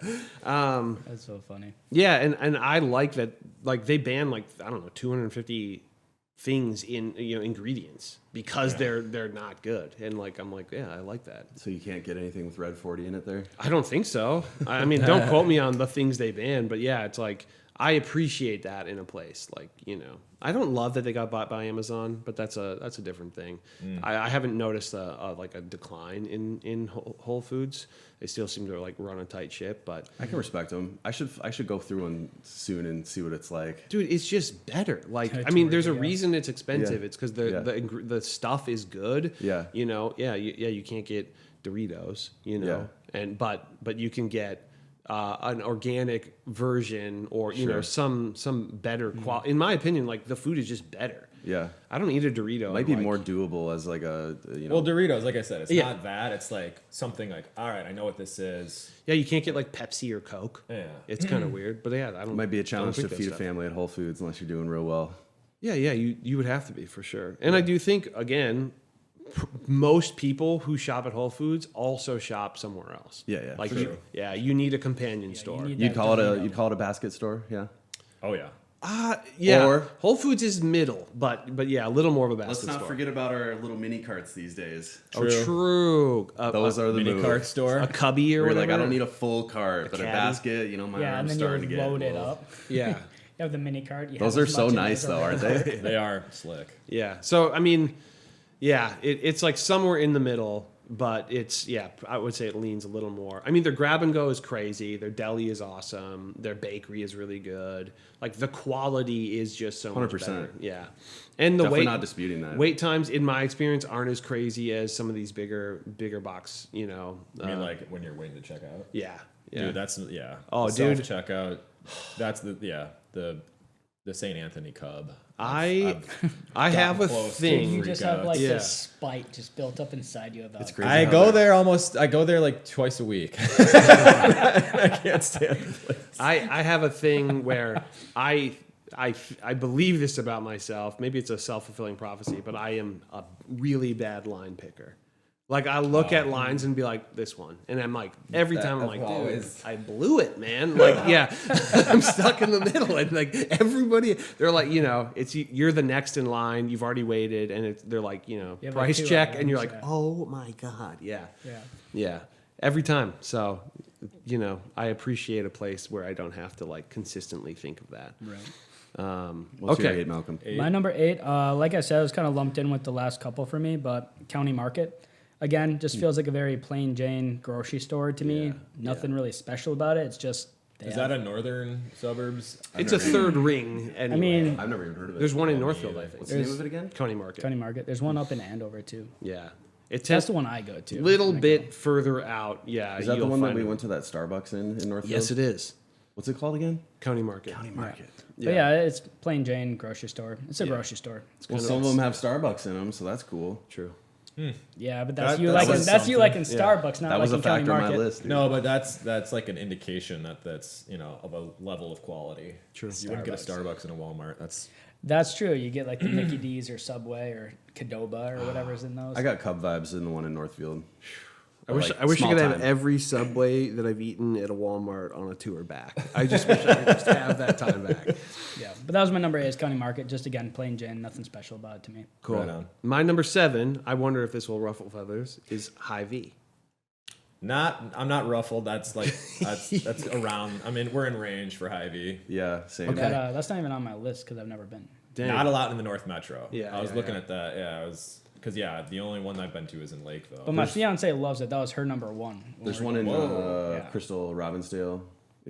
That's so funny.
Yeah, and I like that. Like they ban like I don't know 250 things in ingredients because they're not good. And like I'm like I like that.
So you can't get anything with red 40 in it there.
I don't think so. I mean, don't quote me on the things they ban, but yeah, it's like I appreciate that in a place. Like I don't love that they got bought by Amazon, but that's a different thing. I haven't noticed a decline in Whole Foods. They still seem to like run a tight ship, but
I can respect them. I should go through one soon and see what it's like.
dude, it's just better. Like
It's
I mean, there's a
ridiculous.
reason it's expensive.
Yeah.
It's because
Yeah.
the stuff is good.
Yeah.
You can't get Doritos. But you can get an organic version or
Sure.
some better quality. In my opinion, like the food is just better.
Yeah.
I don't eat a Dorito.
Might
and,
be
like-
more doable as like
Well, Doritos, like I said, it's
Yeah.
not that. It's like something like, all right, I know what this is.
Yeah, you can't get like Pepsi or Coke.
Yeah.
It's kind of weird, but yeah, I don't.
it might be a
I don't
challenge to
think that
feed a
stuff.
family at Whole Foods unless you're doing real well.
Yeah, you would have to be for sure. And I do think again, most people who shop at Whole Foods also shop somewhere else.
Yeah,
Like
for
you,
sure.
you need a companion store.
need-
You'd
That
call it
Dorito.
a basket store, yeah.
Oh yeah.
Yeah,
Or-
Whole Foods is middle, but yeah, a little more of a basket
Let's not
store.
forget about our little mini carts these days.
Oh, true.
Those are the
Mini
move.
cart store.
a cubby or
Where you're
whatever.
like, I don't need a full cart, but a
caddy.
basket. My
Yeah, and
arm's
then
starting
you
to get
load it
little-
up.
Yeah,
You have the mini cart. You
Those
have
are
as
so
much in
nice,
as
though, aren't they?
They are slick.
yeah. So I mean, yeah, it's like somewhere in the middle, but it's I would say it leans a little more. I mean, their grab and go is crazy. Their deli is awesome. Their bakery is really good. Like the quality is just so much
100%.
better. Yeah, and the
Definitely not disputing that.
wait times in my experience aren't as crazy as some of these bigger box.
I mean, like when you're waiting to check out.
Yeah.
Dude, that's
Oh,
the
dude.
self-checkout. That's the St. Anthony Cub.
I
I've
have a
gotten close to
thing.
You just have like
Yeah.
this spite just built up inside you about
It's crazy.
I
how
go
they're-
there I go there like twice a week. I can't stand the place.
I have a thing where I believe this about myself. Maybe it's a self-fulfilling prophecy, but I am a really bad line picker. Like I look at lines and be like, this one, and I'm like, every time I'm like, dude,
always-
I blew it, man. Like, yeah, I'm stuck in the middle, and like everybody, they're like, it's you're the next in line. You've already waited, and they're like,
have, like,
price
2
check, and you're like,
items, yeah.
oh my god, yeah,
yeah.
every time. So, I appreciate a place where I don't have to like consistently think of that.
Right.
What's your
Okay.
8, Malcolm?
My number 8, like I said, it was kind of lumped in with the last couple for me, but County Market. Again, just feels like a very plain Jane grocery store to me.
Yeah,
Nothing really special about it. It's just
Is that a northern suburbs?
It's a third ring. Anyway.
I mean,
I've never even heard of it.
there's one in Northfield, I think.
What's the name of it again?
County Market.
County Market. There's one up in Andover too.
Yeah, it
That's
tends
the one I go to.
a little
when I
bit
go.
further out. Yeah,
Is that the
you'll
one that
find
we
it.
went to that Starbucks in Northfield?
Yes, it is.
What's it called again?
County Market.
Market.
But yeah, it's plain Jane grocery store. It's a grocery store.
Well, some of them have Starbucks in them, so that's cool.
True.
Yeah, but that's
That-
you
that
like
was
that's you like in
something.
Starbucks, not
That
like
was a
in County
factor on
Market.
my list. Dude.
No, but that's like an indication that's of a level of quality.
True.
You wouldn't get a Starbucks in a Walmart.
That's true. You get like the Mickey D's or Subway or Qdoba or whatever's in those.
I got Cub vibes in the one in Northfield.
I wish
Like,
I
small
could have
time.
every Subway that I've eaten at a Walmart on a tour back. I just wish I could just have that time back.
Yeah, but that was my number 8 is County Market. Just again, plain Jane, nothing special about it to me.
Cool.
Right on.
My number 7, I wonder if this will ruffle feathers, is Hy-Vee.
I'm not ruffled. That's around. I mean, we're in range for Hy-Vee.
Yeah, same.
Okay.
But that's not even on my list because I've never been.
Dang.
Not a lot in the North Metro.
Yeah,
I was
yeah,
looking
yeah.
at that. Yeah, I was because the only one I've been to is in Lakeville.
But my fiance loves it. That was her number 1.
There's one in
Whoa.
Yeah.
Crystal Robbinsdale.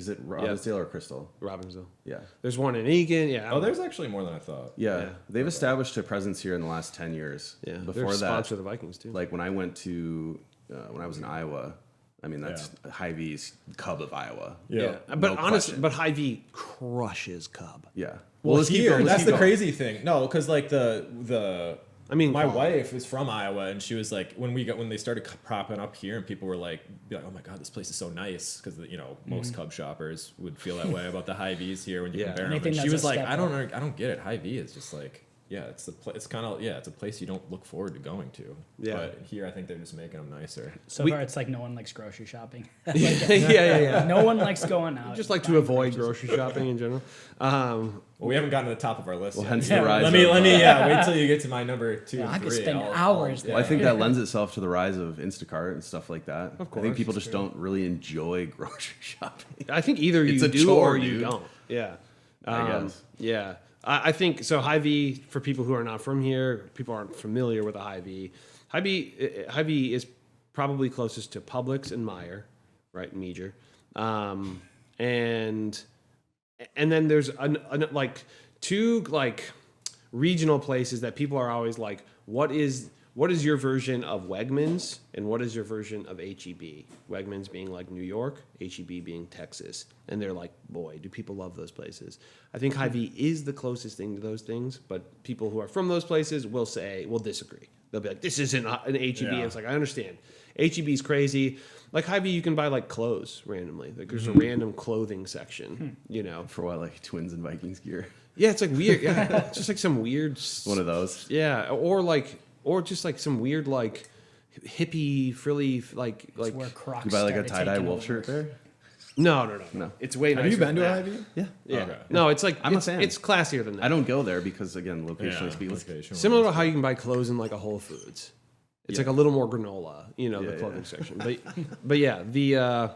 Is it Robbinsdale or Crystal?
Robbinsville.
Yeah.
There's one in Eagan. Yeah.
Oh, there's actually more than I thought.
Yeah. They've established a presence here in the last 10 years.
Yeah.
Before
They're
that,
sponsor the Vikings too.
like when I went to, when I was in Iowa, I mean, that's Hy-Vee's Cub of Iowa.
yeah. But
No
honestly,
question.
but Hy-Vee crushes Cub.
Yeah.
Well,
let's keep
here,
going.
that's the crazy thing. No, because like the
I mean,
my wife is from Iowa, and she was like, when they started propping up here, and people were like, oh my god, this place is so nice, because most Cub shoppers would feel that way about the Hy-Vees here when you compare them.
Anything
And she
that's
was
a
like,
step
I don't get it. Hy-Vee is just like. Yeah, it's kind of it's a place you don't look forward to going to.
Yeah.
But here, I think they're just making them nicer.
So far, it's like no one likes grocery shopping.
yeah.
No one likes going out.
Just like to avoid grocery shopping in general.
Well, we haven't gotten to the top of our list yet.
hence
the rise
Let me
of,
wait till you get to my number 2
Yeah,
and
I
3.
could spend hours
Well, I think that lends itself to the rise of Instacart and stuff like that.
Of
I
course,
think people
it's
just don't really enjoy grocery shopping.
I think either
It's
you
a
do
chore,
or you
dude.
don't. Yeah.
I guess.
Yeah. I think so. Hy-Vee, for people who are not from here, people aren't familiar with a Hy-Vee. Hy-Vee is probably closest to Publix and Meijer, right? Meager. And then there's like two like regional places that people are always like, what is your version of Wegmans and what is your version of H-E-B? Wegmans being like New York, H-E-B being Texas. And they're like, boy, do people love those places. I think Hy-Vee is the closest thing to those things, but people who are from those places will disagree. They'll be like, this isn't an H-E-B.
Yeah.
And it's like, I understand. H-E-B is crazy. Like Hy-Vee, you can buy like clothes randomly. Like there's a random clothing section,
For what, like Twins and Vikings gear?
Yeah, it's like weird. Yeah, it's just like some weird.
One of those.
Yeah, or just like some weird like hippie frilly like
It's where Crocs
You buy like a
started
tie-dye
taking
wolf
over.
shirt there?
no. It's way nicer.
Have you been to
than
a
that.
Hy-Vee?
Yeah.
Yeah.
Okay.
No, it's like
I'm a
it's,
fan.
it's classier than that.
I don't go there because, again, locationally speaking.
location
Similar to
wise.
how you can buy clothes in like a Whole Foods. It's
Yeah.
like a little more granola, the
Yeah,
clothing
yeah.
section. But yeah,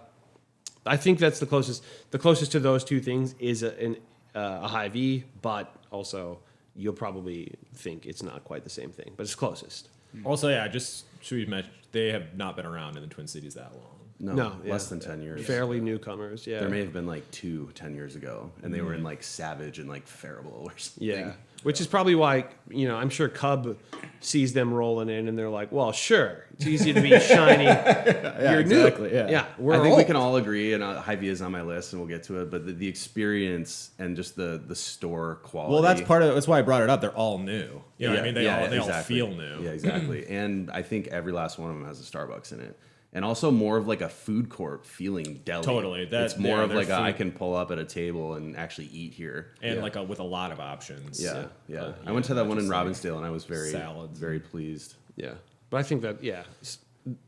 I think that's the closest. The closest to those two things is a Hy-Vee, but also you'll probably think it's not quite the same thing, but it's closest.
Also, yeah, just should we mention they have not been around in the Twin Cities that long.
No,
yeah.
less than 10 years.
Fairly newcomers, yeah.
There may have been like 10 years ago, and they were in like Savage and like Faribault or something.
Yeah, which is probably why I'm sure Cub sees them rolling in, and they're like, "Well, sure, it's easy to be shiny. You're
exactly,
new.
yeah.
we're
I think
old.
we can all agree, and Hy-Vee is on my list, and we'll get to it. But the experience and just the store quality.
Well, that's why I brought it up. They're all new. You know what I mean? They all
exactly.
feel new.
Yeah, exactly. And I think every last one of them has a Starbucks in it, and also more of like a food court feeling deli.
Totally.
It's more of
their
like I
food-
can pull up at a table and actually eat here.
And with a lot of options.
Yeah.
But,
I went to that one in
just like
Robbinsdale, and I was very,
salads.
very pleased.
Yeah, but I think that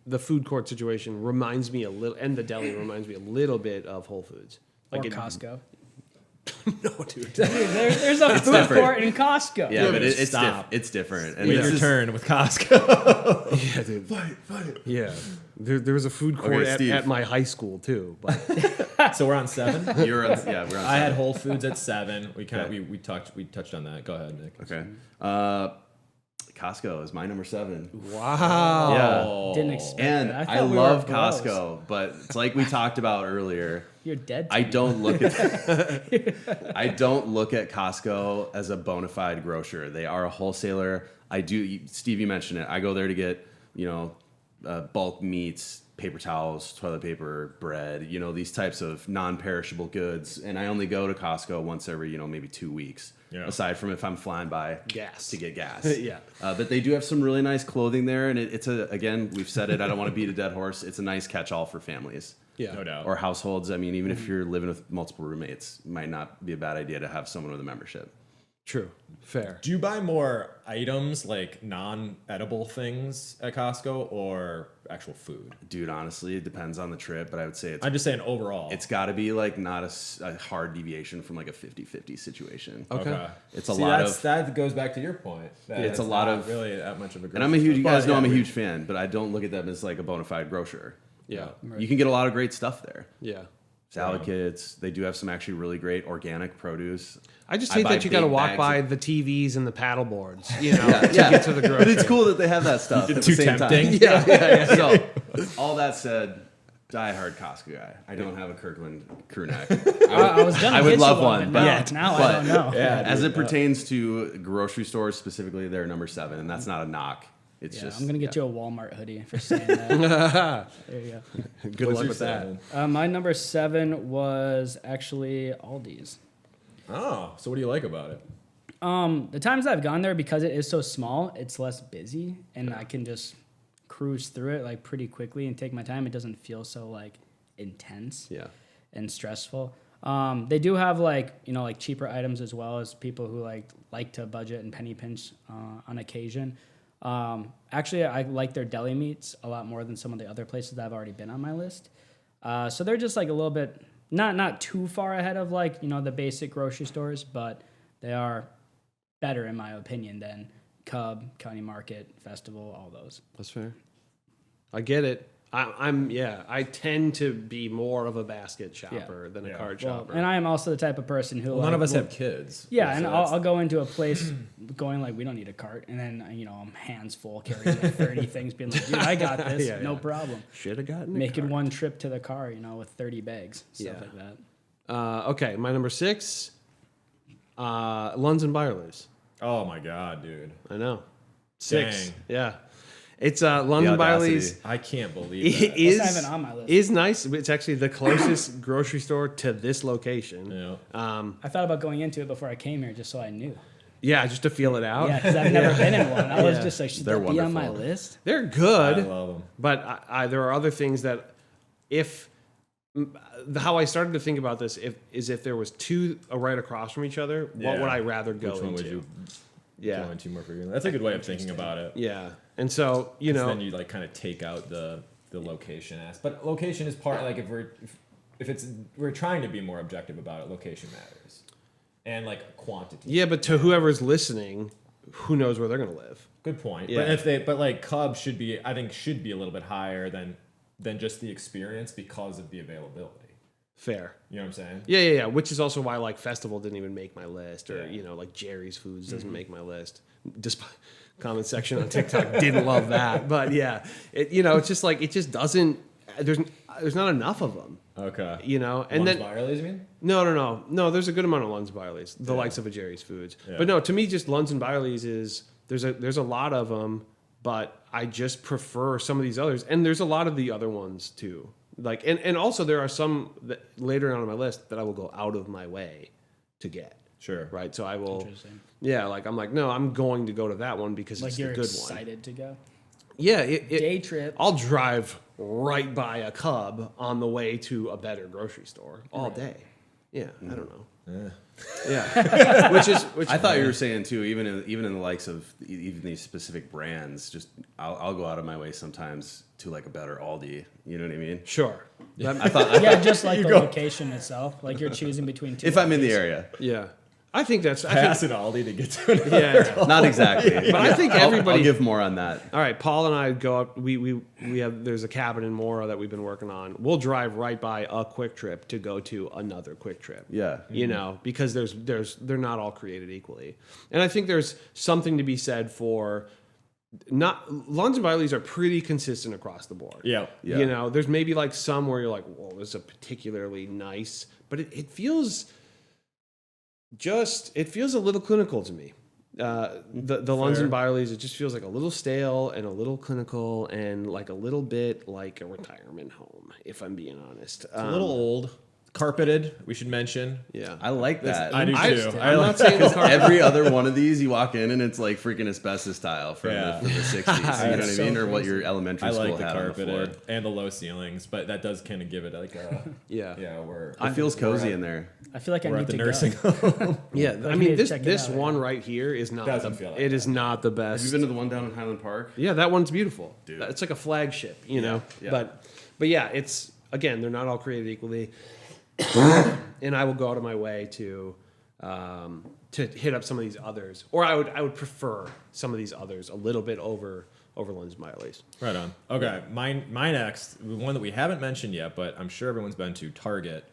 the food court situation reminds me a little, and the deli reminds me a little bit of Whole Foods.
Or
it-
Costco.
No, dude.
There's a food
different.
court in Costco.
Yeah, but it's
stop.
it's different. And
Wait
this
your
is-
turn with Costco.
Yeah, dude.
Fight.
Yeah, there was a food court
Okay, Steve.
at my high school too. But
So we're on 7.
You're on, yeah, we're on.
I had
seven.
Whole Foods at 7. We
Okay.
we touched on that. Go ahead, Nick.
Okay. Costco is my number 7.
wow.
Yeah.
Didn't expect
And
that.
I
thought we were
love
bros.
Costco, but it's like we talked about earlier.
You're dead.
I don't look at I don't look at Costco as a bona fide grocer. They are a wholesaler. Steve, you mentioned it. I go there to get, bulk meats, paper towels, toilet paper, bread, these types of non-perishable goods. And I only go to Costco once every, maybe 2 weeks.
Yeah.
Aside from if I'm flying by
Gas.
to get gas.
Yeah.
But they do have some really nice clothing there. And it's again, we've said it, I don't want to beat a dead horse. It's a nice catch-all for families.
Yeah.
No doubt.
Or households. I mean, even if you're living with multiple roommates, it might not be a bad idea to have someone with a membership.
True. Fair.
Do you buy more items like non-edible things at Costco or actual food?
Dude, honestly, it depends on the trip, but I would say
I'm just saying overall.
it's got to be like not a hard deviation from like a 50-50 situation.
Okay.
It's a
See,
lot
that's-
of,
that goes back to your point. That
It's a lot
not
of-
really that much of a.
and I'm a huge, you
grocery
guys
store.
know I'm a
But, yeah,
huge fan, but I don't look at them as like a bona fide grocer.
Yeah.
You can get a lot of great stuff there.
Yeah.
Salad kits. They do have some actually really great organic produce.
I just hate
buy
that you got to
big
walk
bags
by
of-
the TVs and the paddle boards, to get to the grocery.
But it's cool that they have that stuff at the
Too
same
tempting.
time. Yeah. So, all that said, diehard Costco guy. I don't have a Kirkland crew neck.
I was gonna
I would
get
love
you
one,
but
but
now I don't know.
Yeah,
as
dude,
it pertains to grocery stores specifically, they're number 7, and that's not a knock. It's
Yeah,
just
I'm gonna get you a Walmart hoodie for saying that. There you
Good
What's
luck
your
with that.
7?
go. My number 7 was actually Aldi's.
Oh, so what do you like about it?
The times I've gone there, because it is so small, it's less busy, and I can just cruise through it like pretty quickly and take my time. It doesn't feel so like intense
Yeah.
and stressful. They do have like cheaper items as well, as people who like to budget and penny pinch on occasion. Actually, I like their deli meats a lot more than some of the other places that have already been on my list. So they're just like a little bit not too far ahead of the basic grocery stores, but they are better in my opinion than Cub, County Market, Festival, all those.
That's fair. I get it. I tend to be more of a basket shopper than a card
Well,
shopper.
and I am also the type of person who
None of us
will-
have kids.
Yeah,
so
and
that's-
I'll go into a place going like, we don't need a cart, and then I'm hands full carrying like 30 things, being like, dude, I got this,
Yeah,
no
yeah.
problem.
Should have gotten a
Making
card.
one trip to the car, with 30 bags, stuff
Yeah.
like that.
Okay, my number 6, Lunds and Byerly's.
Oh my god, dude.
I know. 6.
Dang.
Yeah. It's Lunds and
audacity.
Byerly's.
I can't believe
It
that.
is,
That's not even on my list.
is nice. It's actually the closest grocery store to this location.
Yeah.
I thought about going into it before I came here just so I knew.
Yeah, just to feel it out.
Yeah, because I've never been in one. I was
Yeah.
just like, should
They're
that be on my
wonderful.
list?
They're
I
good,
love them.
but there are other things that how I started to think about this if there was two right across from each other, what
Yeah.
would I rather go
Which one
into?
would you
Yeah.
go into more frequently? That's a good way of thinking about it.
Yeah. And so,
'Cause then you kind of take out the location aspect. But location is part like if we're trying to be more objective about it, location matters. And like quantity.
yeah, but to whoever's listening, who knows where they're going to live?
Good point.
Yeah.
But like Cub should be a little bit higher than just the experience because of the availability.
Fair.
You know what I'm saying?
Yeah. Which is also why like Festival didn't even make my list, or
Yeah.
like Jerry's Foods doesn't make my list. Despite comment section on TikTok didn't love that, but yeah, it's just like it just doesn't. There's not enough of them,
Okay.
and then
Byerly's, you mean?
no. There's a good amount of Lunds and Byerly's, the
Yeah.
likes of a Jerry's Foods,
Yeah.
but no, to me, just Lunds and Byerly's is there's a lot of them, but I just prefer some of these others, and there's a lot of the other ones too. Like and also there are some that later on my list that I will go out of my way to get.
Sure.
Right, so I will.
Interesting.
Yeah, like I'm like, no, I'm going to go to that one because
Like
it's
you're
the good one.
excited to go.
Yeah,
Day trip.
I'll drive right by a Cub on the way to a better grocery store all day. Yeah, I don't know. Yeah, which
I thought you were saying too, even in the likes of even these specific brands, just I'll go out of my way sometimes to like a better Aldi. You know what I mean?
sure.
I thought
Yeah, just like the location itself. Like you're choosing between two.
if I'm in the area,
Yeah, I think that's. I
Pass
think,
an Aldi to get to another.
yeah.
not exactly.
But I think
I'll
everybody.
give more on that.
All right, Paul and I go up. We have. There's a cabin in Mora that we've been working on. We'll drive right by a Quick Trip to go to another Quick Trip.
Yeah.
Because they're not all created equally, and I think there's something to be said for Lunds and Byerly's are pretty consistent across the board.
Yeah.
Yeah.
There's maybe like some where you're like, well, this is a particularly nice, but it feels a little clinical to me. The Lunds and Byerly's, it just feels like a little stale and a little clinical and like a little bit like a retirement home, if I'm being honest.
A little old. Carpeted, we should mention.
Yeah.
I like that.
I do too.
I'm not saying the carpet.
Every other one of these, you walk in and it's like freaking asbestos style from
Yeah.
the 60s. You know what I
so
mean? Or what
crazy.
your elementary
I
school
like the
had on the floor.
carpeted and the low ceilings, but that does kind of give it like a
Yeah.
we're
It feels cozy in there.
I feel like I
we're
need
at the
to
nursing
go.
home.
Yeah.
I
I
need
mean,
to check it
this
out,
one
yeah.
right here is not.
Doesn't feel like
it is not the best.
Have you been to the one down in Highland Park?
Yeah, that one's beautiful.
Dude.
It's like a flagship, know.
yeah.
But yeah, it's again, they're not all created equally, and I will go out of my way to hit up some of these others, or I would prefer some of these others a little bit over Lunds and Byerly's.
Right on. Okay, my next one that we haven't mentioned yet, but I'm sure everyone's been to Target.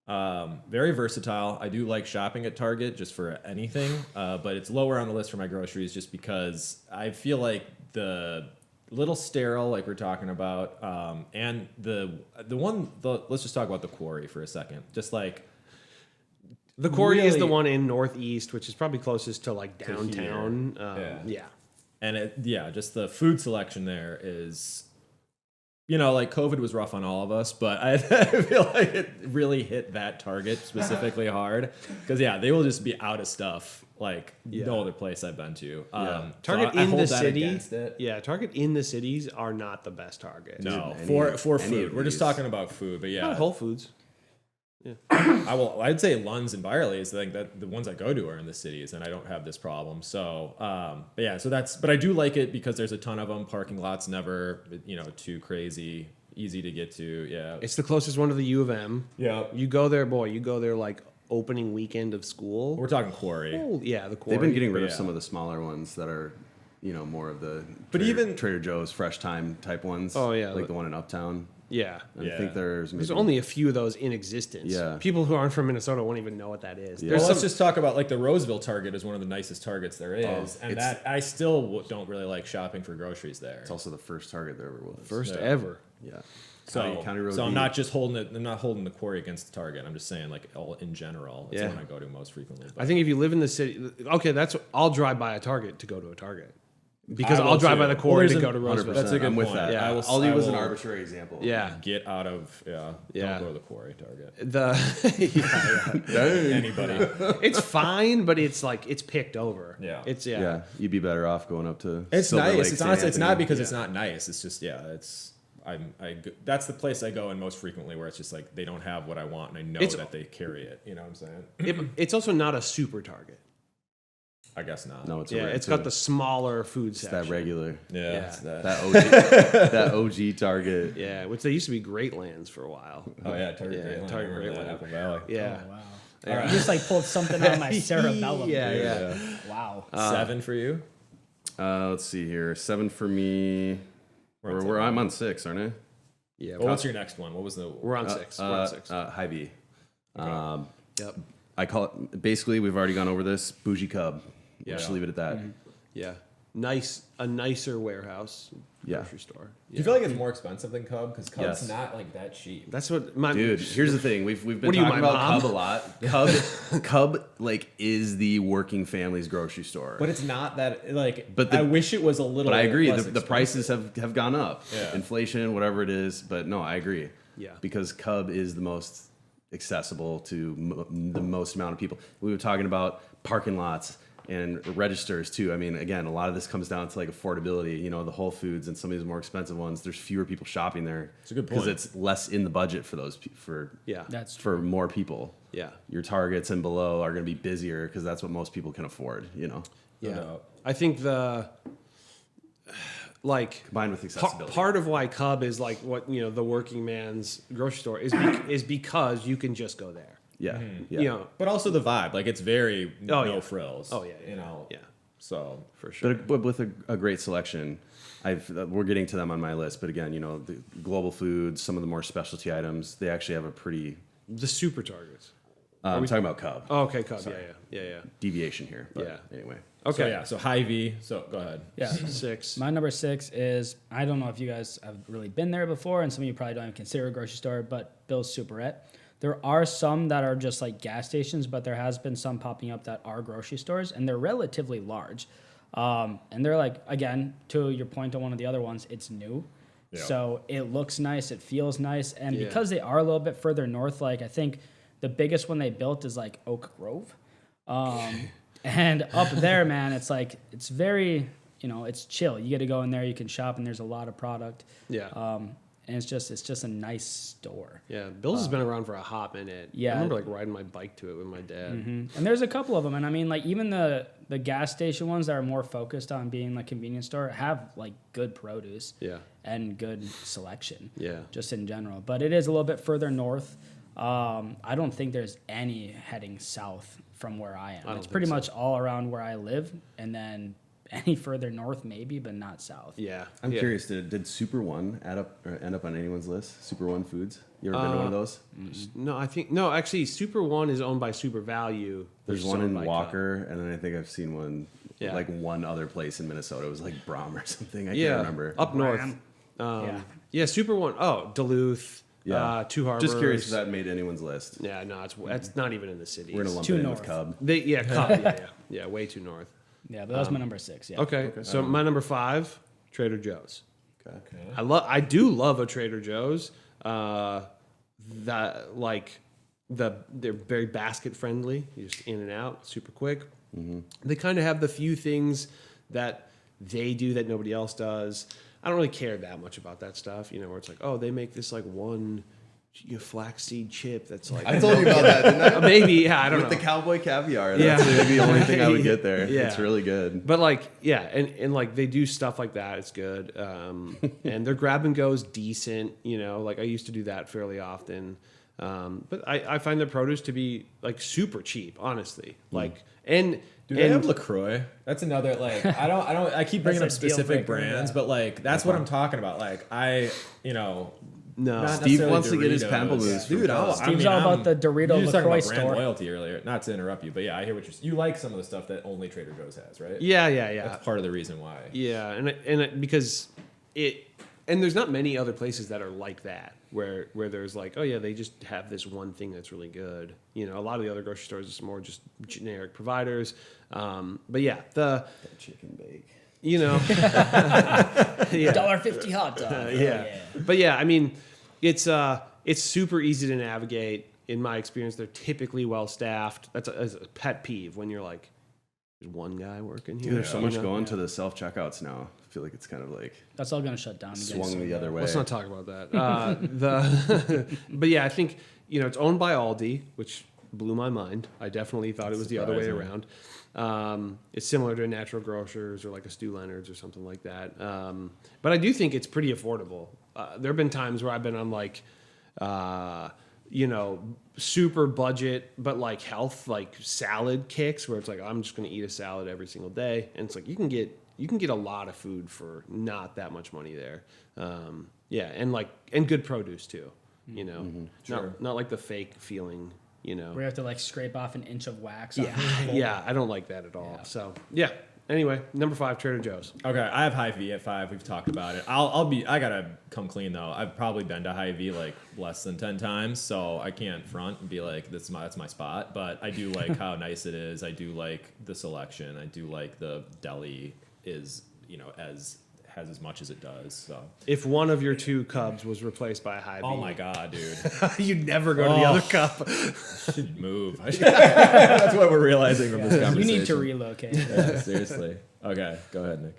Very versatile. I do like shopping at Target just for anything, but it's lower on the list for my groceries just because I feel like the little sterile, like we're talking about. And let's just talk about the quarry for a second. Just like
The quarry is the
really-
one in Northeast, which is probably closest to like downtown. Yeah.
And just the food selection there is, like COVID was rough on all of us, but I feel like it really hit that target specifically hard because they will just be out of stuff like no other place I've been to.
Target
so I
in
hold
the
that
city.
against it.
Yeah, Target in the cities are not the best Target.
No,
Any-
for
any
food.
of
We're just
these.
talking about food, but
Not Whole Foods.
I'd say Lund's and Byerly is that the ones I go to are in the cities, and I don't have this problem. So, but I do like it because there's a ton of them. Parking lots never, too crazy, easy to get to. Yeah,
It's the closest one to the U of M.
yeah.
You go there, like opening weekend of school.
We're talking quarry.
Oh, yeah, the quarry.
They've been getting rid of
Yeah.
some of the smaller ones that are, more of the
But even-
Trader Joe's fresh time type ones.
Oh, yeah.
like the one in Uptown.
Yeah.
I think there's
There's
maybe-
only a few of those in existence.
Yeah.
People who aren't from Minnesota won't even know what that is.
Yeah.
There's
Well,
some,
let's just talk about like the Roseville Target is one of the nicest Targets there is, and
it's-
that I still don't really like shopping for groceries there.
It's also the first Target there ever was.
first
Yeah.
ever.
Yeah.
So,
County Road
so I'm
B.
not just holding it. I'm not holding the quarry against the Target. I'm just saying, like, all in general, it's
Yeah.
the one I go to most frequently. But
I think if you live in the city, okay, I'll drive by a Target to go to a Target. Because
I will
I'll drive
too.
by the
Well,
quarry
there's
to go
an-
to Roseville.
That's a good
I'm with
point.
that.
Yeah.
Aldi
I
was an
will
arbitrary example.
Yeah.
get out of
Yeah.
Don't go to the quarry Target.
The
Anybody?
it's fine, but it's like it's picked over.
Yeah.
It's
Yeah. You'd be better off going up to.
It's
Silver
nice.
Lake,
It's
St.
honestly, it's not
Anthony.
because it's not nice. It's just it's. That's the place I go in most frequently where it's just like they don't have what I want and I know that they carry it. You know what I'm saying?
It's also not a super Target.
I guess not.
No, it's a
Yeah,
reg-
it's got the smaller food
it's
section.
that regular.
Yeah. It's that.
That OG, that OG Target.
Yeah, which they used to be Greatlands for a while.
Oh yeah, Target.
Yeah,
Greatland.
Target
I remember that,
Greatland.
Apple Valley.
Yeah.
Oh, wow. You just like pulled something out of my cerebellum.
Yeah,
dude.
yeah.
Wow.
7 for you.
Let's see here. 7 for me. I'm on 6, aren't I?
Yeah.
Well, what's your next one? What was the?
We're on 6. We're on 6.
Hy-Vee.
Yep.
I call it, basically, we've already gone over this, bougie cub.
Yeah.
Just leave it at that.
Yeah. A nicer warehouse.
Yeah.
Grocery store.
Do you feel like it's more expensive than Cub? Because Cub's
Yes.
not like that cheap.
That's what my
Dude, here's the thing. We've been
What are you,
talking
my
about
mom?
Cub a lot. Cub like is the working family's grocery store.
But it's not that like.
But
I wish it was a little.
But I agree.
less
The prices have gone up.
Yeah.
Inflation, whatever it is. But no, I agree.
Yeah.
Because Cub is the most accessible to the most amount of people. We were talking about parking lots and registers too. I mean, again, a lot of this comes down to like affordability. The Whole Foods and some of these more expensive ones. There's fewer people shopping there.
It's a good
because
point.
it's less in the budget for those
Yeah.
That's
for more people.
Yeah.
Your Targets and below are going to be busier because that's what most people can afford.
Yeah.
doubt.
I think
Combined with accessibility.
part of why Cub is like what the working man's grocery store is because you can just go there.
Yeah. Yeah.
You know,
But also the vibe, like it's very
Oh,
no
yeah.
frills.
Oh, yeah,
Yeah.
yeah.
So
for sure.
But with a great selection, we're getting to them on my list. But again, the global foods, some of the more specialty items, they actually have a pretty.
The super Targets.
I'm talking about Cub.
Oh, okay, Cub. Yeah.
Deviation here. But
Yeah.
Anyway.
Okay.
So Hy-Vee. So go ahead.
Yeah.
6.
My number 6 is, I don't know if you guys have really been there before, and some of you probably don't even consider a grocery store, but Bill's Superette. There are some that are just like gas stations, but there has been some popping up that are grocery stores, and they're relatively large. And they're like, again, to your point on one of the other ones, it's new.
Yeah.
So it looks nice, it feels nice, and
Yeah.
because they are a little bit further north, like I think the biggest one they built is like Oak Grove. And up there, man, it's like, it's very, it's chill. You get to go in there, you can shop, and there's a lot of product.
Yeah.
And it's just a nice store.
Yeah. Bill's has been around for a hot minute.
Yeah.
I remember like riding my bike to it with my dad.
And there's a couple of them, and I mean, like even the gas station ones that are more focused on being like convenience store have like good produce.
Yeah.
And good selection.
Yeah.
Just in general, but it is a little bit further north. I don't think there's any heading south from where I am.
don't
It's
think
pretty
so.
much all around where I live, and then any further north maybe, but not south.
Yeah.
I'm
Yeah.
curious. Did Super One end up on anyone's list? Super One Foods. You ever been to one of those?
No, actually Super One is owned by Super Value.
There's
which is
one
owned
in
by Cub.
Walker, and then I think I've seen one
Yeah.
like one other place in Minnesota. It was like Brom or something. I
Yeah,
can't remember.
up north.
Yeah.
Yeah, Super One. Oh, Duluth.
Yeah.
Two Harbors.
Just curious if that made anyone's list.
Yeah, no, it's not even in the city.
We're gonna lump
Too
it in
north.
with Cub.
Cub. Yeah, way too north.
Yeah, but that was my number 6. Yeah.
Okay, so my number 5, Trader Joe's.
Okay.
I do love a Trader Joe's. That like they're very basket friendly. You're just in and out, super quick. They kind of have the few things that they do that nobody else does. I don't really care that much about that stuff, where it's like, oh, they make this like one flaxseed chip that's like
I told you about that, didn't I?
maybe, yeah, I don't know.
With the cowboy caviar.
Yeah.
That's maybe the only thing I would get there.
Yeah.
It's really good.
But like, yeah, and like they do stuff like that. It's good. And their grab and go is decent. Like I used to do that fairly often. But I find their produce to be like super cheap, honestly. Like, and
Do they have LaCroix? That's another like I keep bringing up
That's a deal
specific
breaker,
brands,
yeah.
but like that's what I'm talking about. Like
no.
not
Steve
necessarily
wants to get his
Doritos.
Pamplemousse from
Dude.
Cub.
Steve's all about the Dorito
You were talking
LaCroix
about brand
store.
loyalty earlier. Not to interrupt you, but yeah, I hear what you like some of the stuff that only Trader Joe's has, right?
Yeah.
That's part of the reason why.
Yeah, and because and there's not many other places that are like that where there's like, oh yeah, they just have this one thing that's really good. A lot of the other grocery stores is more just generic providers. But yeah, the
Chicken bake.
yeah.
$1.50 hot dog.
Yeah. But yeah, I mean, it's super easy to navigate. In my experience, they're typically well staffed. That's a pet peeve when you're like, there's one guy working here.
Dude, there's so much going to the self checkouts now. I feel like it's kind of like
That's all gonna shut down again.
swung the other way.
Let's not talk about that. But yeah, I think it's owned by Aldi, which blew my mind. I definitely thought it was the other way
surprising.
around. It's similar to a Natural Grocers or like a Stu Leonard's or something like that. But I do think it's pretty affordable. There have been times where I've been on like, super budget, but like health, like salad kicks where it's like, I'm just going to eat a salad every single day. And it's like, you can get a lot of food for not that much money there. Yeah. And good produce too,
Sure.
not like the fake feeling,
Where you have to like scrape off an inch of wax.
Yeah, I don't like that at all.
Yeah.
So yeah. Anyway, number 5, Trader Joe's.
Okay, I have Hy-Vee at 5. We've talked about it. I gotta come clean though. I've probably been to Hy-Vee like less than 10 times, so I can't front and be like that's my spot. But I do like how nice it is. I do like the selection. I do like the deli is has as much as it does. So
If one of your 2 Cubs was replaced by a Hy-Vee,
oh my god, dude,
you'd never go to the other Cub.
should move. That's what we're realizing from this
You
conversation.
need to relocate.
Yeah, seriously. Okay, go ahead, Nick.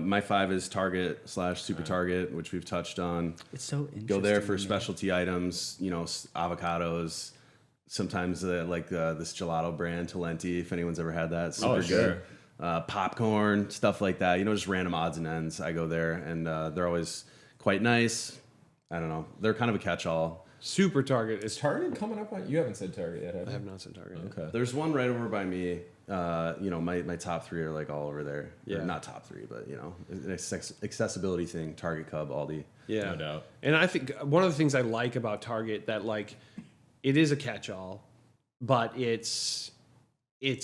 my 5 is Target / Super Target, which we've touched on.
It's so interesting.
Go there for specialty items, avocados. Sometimes this gelato brand, Talenti, if anyone's ever had that, super
sure.
good. Popcorn, stuff like that. Just random odds and ends. I go there, and they're always quite nice. I don't know. They're kind of a catch-all.
Super Target is.
Target coming up on you haven't said Target yet, have
I
you?
have not said Target.
Okay.
There's one right over by me. My top 3 are like all over there.
Yeah.
Or not top 3, but an accessibility thing. Target, Cub, Aldi.
Yeah,
No doubt.
And I think one of the things I like about Target that like it is a catch-all, but it's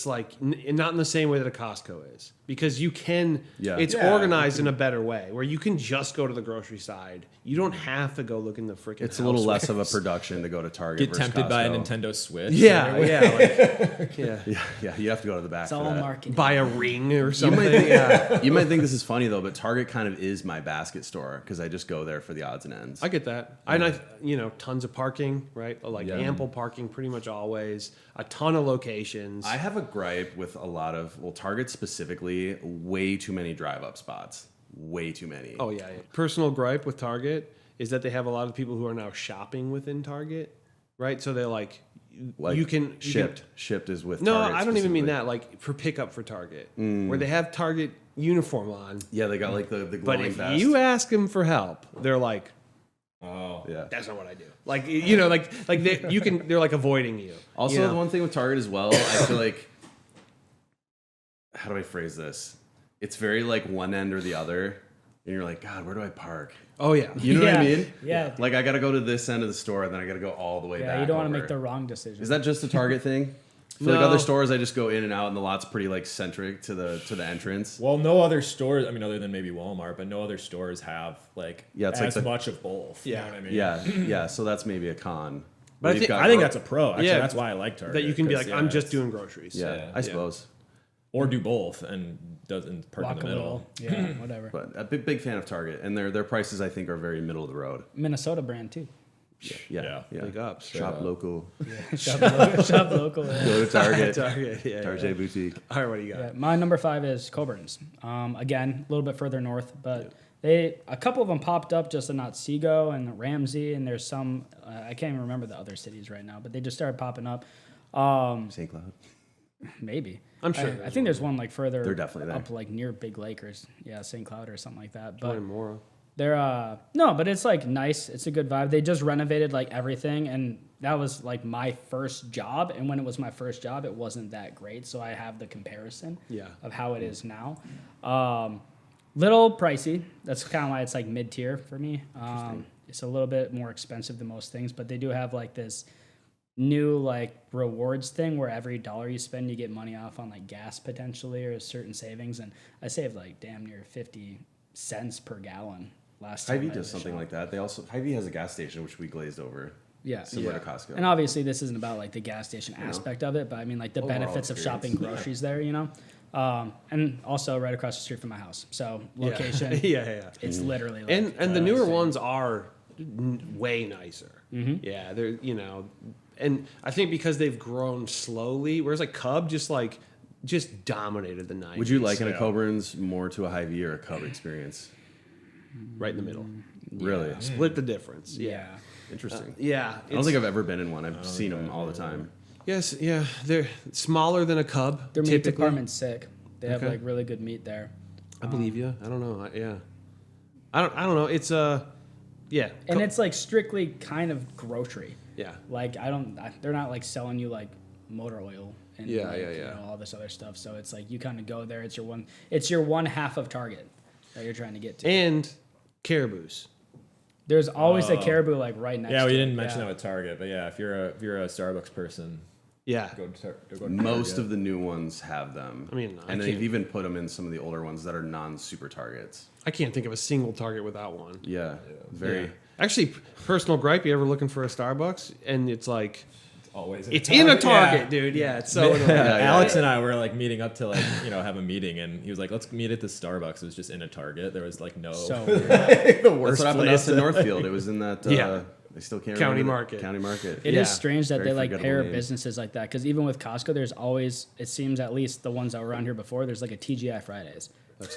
like not in the same way that a Costco is, because you can.
Yeah.
It's
Yeah.
organized in a better way where you can just go to the grocery side. You don't have to go look in the freaking.
It's a little less of a production to go to Target.
Get
versus
tempted by a
Costco.
Nintendo Switch.
Yeah, yeah,
Yeah, you have to go to the back.
It's
for
all
that.
marketing.
buy a ring or something.
You might think this is funny though, but Target kind of is my basket store because I just go there for the odds and ends.
I get that. And tons of parking, right? Like
Yeah.
ample parking pretty much always. A ton of locations.
I have a gripe with a lot of Target specifically, way too many drive-up spots. Way too many.
Oh yeah. Personal gripe with Target is that they have a lot of people who are now shopping within Target, right? So they're like you can
shipped. Shipped is with
No,
Target
I don't even mean
specifically.
that. Like for pickup for Target, where they have Target uniform on.
Yeah, they got like the
But
glowing
if
vest.
you ask them for help, they're like,
Oh.
Yeah.
"That's not what I do." Like they're like avoiding you.
Also,
you know?
the one thing with Target as well, I feel like, how do I phrase this? It's very like one end or the other, and you're like, God, where do I park?
Oh yeah.
You know what I
Yeah.
mean?
Yeah.
Like I got to go to this end of the store, and then I got to go all the way back.
Yeah, you don't want to
over.
make the wrong decision.
Is that just a Target thing? I feel like
No.
other stores, I just go in and out, and the lot's pretty like centric to the entrance.
Well, no other stores. I mean, other than maybe Walmart, but no other stores have like
Yeah, it's like
as
the-
much of both.
Yeah.
You know what I mean?
Yeah. So that's maybe a con.
But
Where
I
you've
think-
got
I think
gro-
that's a pro. Actually,
Yeah,
that's why I like Target.
that you can be
'cause,
like,
yeah,
I'm just
it's-
doing groceries.
Yeah, I suppose.
or do both and doesn't park in
Walk
the
a
middle.
little. Yeah, whatever.
But a big fan of Target, and their prices I think are very middle of the road.
Minnesota brand too.
Yeah.
Big ups.
Shop
up.
local.
Shop local. Yeah.
Go to Target.
Target, yeah.
Target boutique.
All right, what do you got?
Yeah, my number 5 is Coburn's. Again, a little bit further north, but a couple of them popped up just in Otsego and Ramsey, and there's some I can't even remember the other cities right now, but they just started popping up.
St. Cloud.
Maybe
I'm sure
I
there's
think there's one like further.
They're definitely there.
up like near Big Lake or St. Cloud or something like that. But
Join Mora.
they're no, but it's like nice. It's a good vibe. They just renovated like everything, and that was like my first job. And when it was my first job, it wasn't that great. So I have the comparison of how it is now. Little pricey. That's kind of why it's like mid tier for me. It's a little bit more expensive than most things, but they do have like this new like rewards thing where every dollar you spend, you get money off on like gas potentially or certain savings. And I saved like damn near 50 cents per gallon last time.
Hy-Vee
I
does
was
something
shop.
like that. They also Hy-Vee has a gas station which we glazed over.
Yeah.
Similar to Costco.
And obviously, this isn't about like the gas station aspect of it, but I mean like the
Overall
benefits of shopping
experience.
groceries there, you know. And also right across the street from my house, so location.
Yeah.
It's literally like
And the newer ones are way nicer.
Mm-hmm.
Yeah, they're and I think because they've grown slowly, whereas like Cub just dominated the 90s.
Would you liken a
Yeah.
Coburn's more to a Hy-Vee or a Cub experience?
right in the middle?
Really?
Split the difference.
yeah.
Interesting.
Yeah.
I don't think I've ever been in one. I've seen them all the time.
Yes, yeah. They're smaller than a Cub.
Their meat
typically.
department's sick. They have
Okay.
like really good meat there.
I believe you. I don't know. I don't know. It's yeah.
And it's like strictly kind of grocery.
yeah.
Like they're not like selling you like motor oil and
Yeah,
like,
yeah.
You know, all this other stuff. So it's like you kind of go there. It's your one half of Target that you're trying to get to.
And caribous.
There's always a Caribou like right next.
Yeah,
to
we
it.
didn't mention that with Target, but yeah, if you're a Starbucks person,
Yeah.
go to
Most
Target.
of the new ones have them.
I mean, I
and
can't-
they've even put them in some of the older ones that are non-super Targets.
I can't think of a single Target without one.
Yeah, very.
Yeah. Actually, personal gripe. You ever looking for a Starbucks and it's like
always
it's in a Target,
Yeah.
dude. Yeah, it's so annoying.
Alex and I were like meeting up to like have a meeting, and he was like, "Let's meet at the Starbucks." It was just in a Target. There was like no.
So
the
That's
worst
what happened to
place.
us in Northfield. It was in that.
Yeah.
I still can't
County
remember
Market.
County Market.
it is
Yeah.
strange that
Very
they like
forgettable
pair
name.
businesses like that because even with Costco, there's always it seems at least the ones that were around here before. There's like a TGI Fridays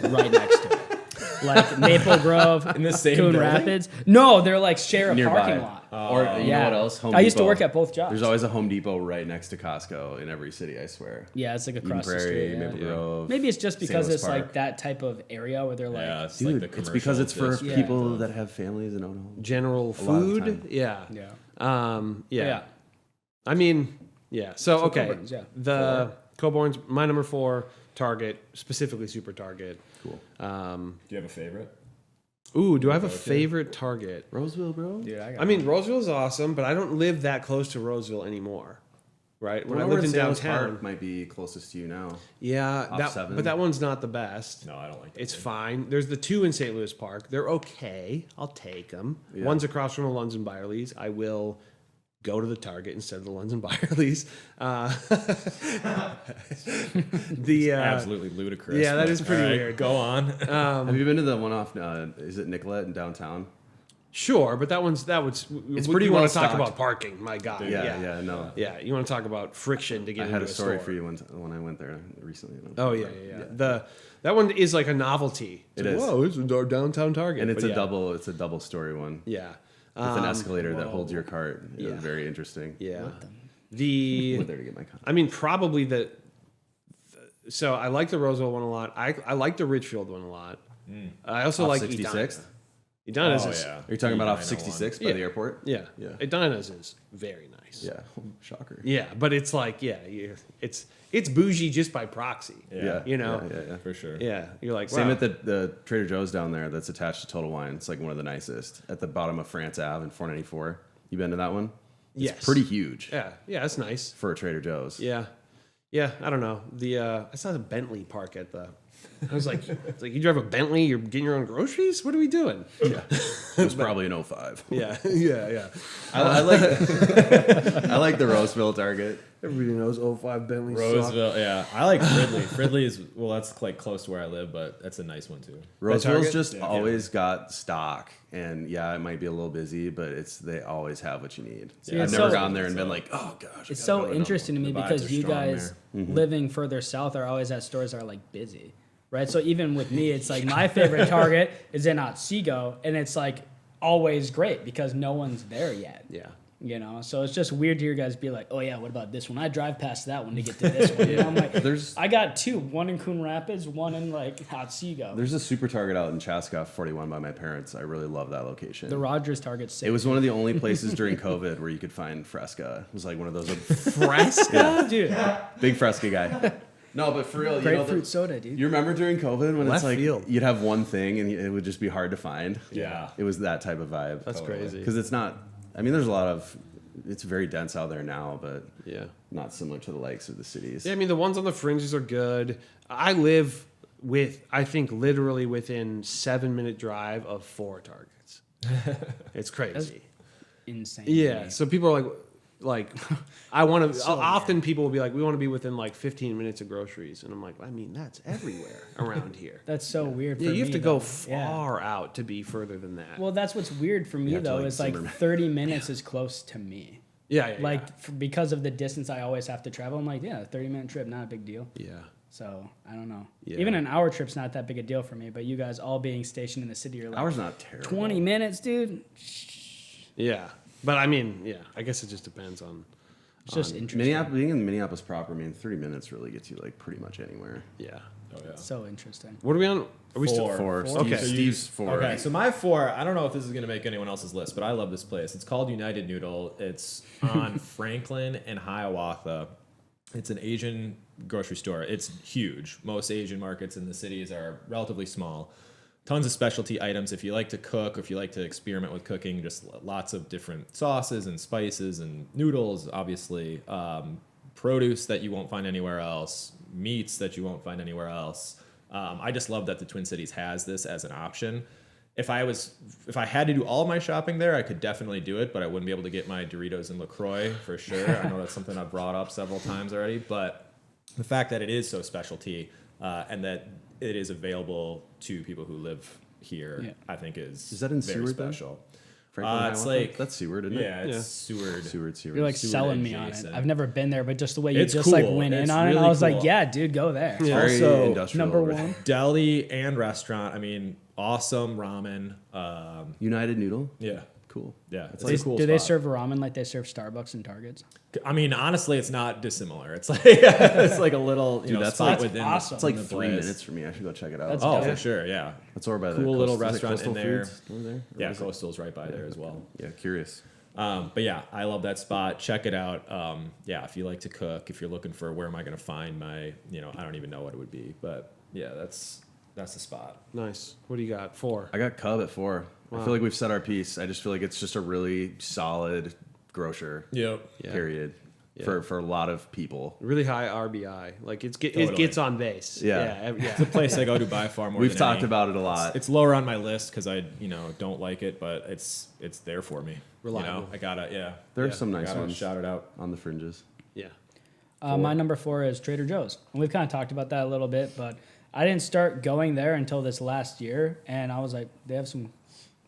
right next to it, like Maple Grove
In the same
Coon
building?
Rapids. No, they're like share a
Nearby.
parking lot.
Or you know what else? Home
I used to
Depot.
work at both jobs.
There's always a Home Depot right next to Costco in every city. I swear.
yeah, it's like
Eden
across the
Prairie,
street. Yeah.
Maple Grove.
Maybe it's just because
St.
it's
Louis
like
Park.
that type of area where they're like,
Yeah, it's
Dude,
like the
it's because it's for
commercial
district.
people that have families and own homes.
General
lot of
food.
time.
Yeah.
yeah.
Yeah.
Yeah.
I mean, yeah. So okay.
Coburn's, yeah.
The Coburn's my number 4 Target, specifically Super Target.
Cool.
Do you have a favorite?
Ooh, do I have a favorite Target?
Roseville, bro.
Dude, I got
I mean, Roseville's awesome, but I don't live that close to Roseville anymore. Right? When I
Over
lived in
St. Louis
downtown.
Park might be closest to you now.
Yeah,
Off 7.
but that one's not the best.
No, I don't like that.
It's fine. There's the 2 in St. Louis Park. They're okay. I'll take them.
Yeah.
One's across from the Lunds and Byerly's. I will go to the Target instead of the Lunds and Byerly's.
absolutely ludicrous.
yeah, that
but
is pretty
all right,
weird.
Go on.
Have you been to the one off? Is it Nicollet in downtown?
Sure, but that was
It's
you
pretty
want
well
to talk
stocked.
about parking, my God.
Yeah, no.
Yeah, you want to talk about friction to get
I
into
had a story
store.
for you when I went there recently.
Oh yeah. That one is like a novelty. It's
It
like,
is.
whoa, it's our downtown Target.
And it's
But
a
yeah.
double. It's a double story one
Yeah.
with an escalator that holds your cart. It was
Yeah.
very interesting.
Yeah.
I went there to get my car.
I mean, probably so I like the Roseville one a lot. I like the Richfield one a lot. I also
Off
like
66th?
Edina's
Oh,
is
yeah.
Are you talking about off
8901.
66 by
Yeah.
the airport?
yeah.
Yeah.
Edina's is very nice.
Yeah. Shocker.
Yeah, but it's like it's bougie just by proxy.
Yeah.
You know.
Yeah.
For sure.
Yeah, you're like
Same
wow.
at the Trader Joe's down there that's attached to Total Wine. It's like one of the nicest at the bottom of France Ave in 494. You been to that one? It's
Yes.
pretty huge
Yeah, that's nice.
for a Trader Joe's.
Yeah. Yeah, I don't know. I saw the Bentley park at the. I was like, it's like you drive a Bentley, you're getting your own groceries. What are we doing?
Yeah, it was probably an 05.
Yeah, yeah.
I like I like the Roseville Target.
Everybody knows 05 Bentley.
Roseville, yeah. I like Fridley. Fridley is, well, that's like close to where I live, but that's a nice one too.
Roseville's just
Yeah.
always got stock, and yeah, it might be a little busy, but they always have what you need.
See,
I've
it's
never
so-
gone there and been like, oh gosh.
It's so interesting to me
The vibes
because
are
you
strong
guys
there.
living further south are always at stores that are like busy, right? So even with me, it's like my favorite Target is in Otsego, and it's like always great because no one's there yet.
Yeah.
You know, so it's just weird to hear guys be like, "Oh yeah, what about this one? I drive past that one to get to this one." You know, I'm like, I got two, one in Coon Rapids, one in like Otsego.
There's a super Target out in Chaska 41 by my parents. I really love that location.
The Rogers Target's sick.
It was one of the only places during COVID where you could find Fresca. It was like one of those
Fresca, dude.
big Fresca guy. No, but for real,
Grapefruit soda, dude.
you remember during COVID when
Left
it's like
field.
you'd have one thing and it would just be hard to find.
Yeah.
It was that type of vibe.
That's crazy.
Because it's not. I mean, there's a lot of. It's very dense out there now, but
Yeah.
not similar to the likes of the cities.
Yeah, I mean, the ones on the fringes are good. I live I think, literally within 7-minute drive of 4 Targets. It's crazy.
Insane.
Yeah. So people are like, I want to.
So
Often people will be like, we want to be within like 15 minutes of groceries, and I'm like, I mean, that's everywhere around here.
That's so weird. For
Yeah, you have
me,
to go
though. Yeah.
far out to be further than that.
Well, that's what's weird for me
have to,
though.
like,
Is like
Zimmerman.
30 minutes is close to me.
yeah.
Like because of the distance I always have to travel. I'm like, yeah, a 30-minute trip, not a big deal.
Yeah.
So I don't know.
Yeah.
Even an hour trip's not that big a deal for me. But you guys all being stationed in the city, you're like
Hour's not terrible.
20 minutes, dude.
Yeah. But I mean, yeah. I guess it just depends on.
It's just interesting.
Minneapolis, being in Minneapolis proper, I mean, 30 minutes really gets you like pretty much anywhere.
Yeah.
Oh, yeah.
So interesting.
What are we on? Are we still?
4.
Okay.
Steve's 4.
Okay, so my 4, I don't know if this is going to make anyone else's list, but I love this place. It's called United Noodle. It's on Franklin and Hiawatha. It's an Asian grocery store. It's huge. Most Asian markets in the cities are relatively small. Tons of specialty items. If you like to cook, if you like to experiment with cooking, just lots of different sauces and spices and noodles, obviously. Produce that you won't find anywhere else. Meats that you won't find anywhere else. I just love that the Twin Cities has this as an option. If I had to do all of my shopping there, I could definitely do it, but I wouldn't be able to get my Doritos and LaCroix for sure. I know that's something I've brought up several times already, but the fact that it is so specialty and that it is available to people who live here,
Yeah.
I think is
Is that in
very
Seward, then?
special.
Franklin,
It's
Hiawatha?
like
That's Seward, isn't it?
Yeah, it's
Yeah.
Seward.
Seward.
You're like
Seward
selling me on it.
adjacent.
I've never been there, but just the way you
It's
just like
cool.
went in
It's
on it,
really
I was
cool.
like, yeah, dude, go there.
Yeah.
Very
Also,
industrial.
Number
over there.
one.
Deli and restaurant. I mean, awesome ramen.
United Noodle.
Yeah,
Cool.
yeah. It's
Do
a cool
do they
spot.
serve ramen like they serve Starbucks and Targets?
I mean, honestly, it's not dissimilar. It's like it's like a little
that's
spot
like-
within.
awesome.
It's like
the
3
place.
minutes for me. I should go check it out.
That's
Oh,
dope.
for sure. Yeah.
That's over by the
Cool little
is it
restaurant in
Coastal
there.
Foods over there? Or
Yeah,
is it-
Coastal's right by there as well.
Yeah, curious.
But yeah, I love that spot. Check it out. Yeah, if you like to cook, if you're looking for where am I going to find my, I don't even know what it would be, but yeah, that's the spot.
Nice. What do you got? 4.
I got Cub at 4. I
Wow.
feel like we've said our piece. I just feel like it's just a really solid grocer.
Yep.
Yeah.
Period.
Yeah.
For a lot of people.
Really high RBI. Like it
Totally.
gets on base.
Yeah.
Yeah.
It's a place I go to by far more.
We've
than
talked
any.
about it a lot.
It's lower on my list because I, don't like it, but it's there for me.
Reliable.
I gotta, yeah.
There are
Yeah,
some nice
Gotta
ones
shout it out.
on the fringes.
Yeah.
My number 4 is Trader Joe's. And we've kind of talked about that a little bit, but I didn't start going there until this last year, and I was like, they have some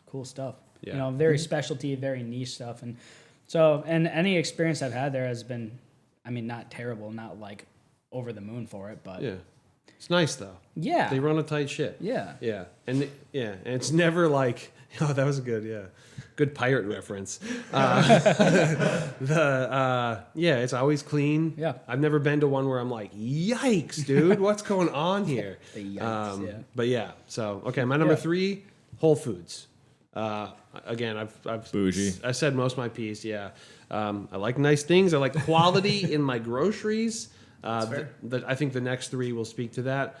cool stuff.
Yeah.
Very specialty, very niche stuff, and so and any experience I've had there has been, I mean, not terrible, not like over the moon for it, but
Yeah. It's nice though.
yeah,
They run a tight ship.
yeah.
Yeah. And it's never like, oh, that was a good pirate reference. It's always clean.
Yeah.
I've never been to one where I'm like, yikes, dude, what's going on here?
The yikes, yeah.
But yeah, so okay, my number
Yeah.
3, Whole Foods. Again, I've
Bougie.
I said most of my piece. Yeah, I like nice things. I like quality in my groceries.
fair.
I think the next 3 will speak to that.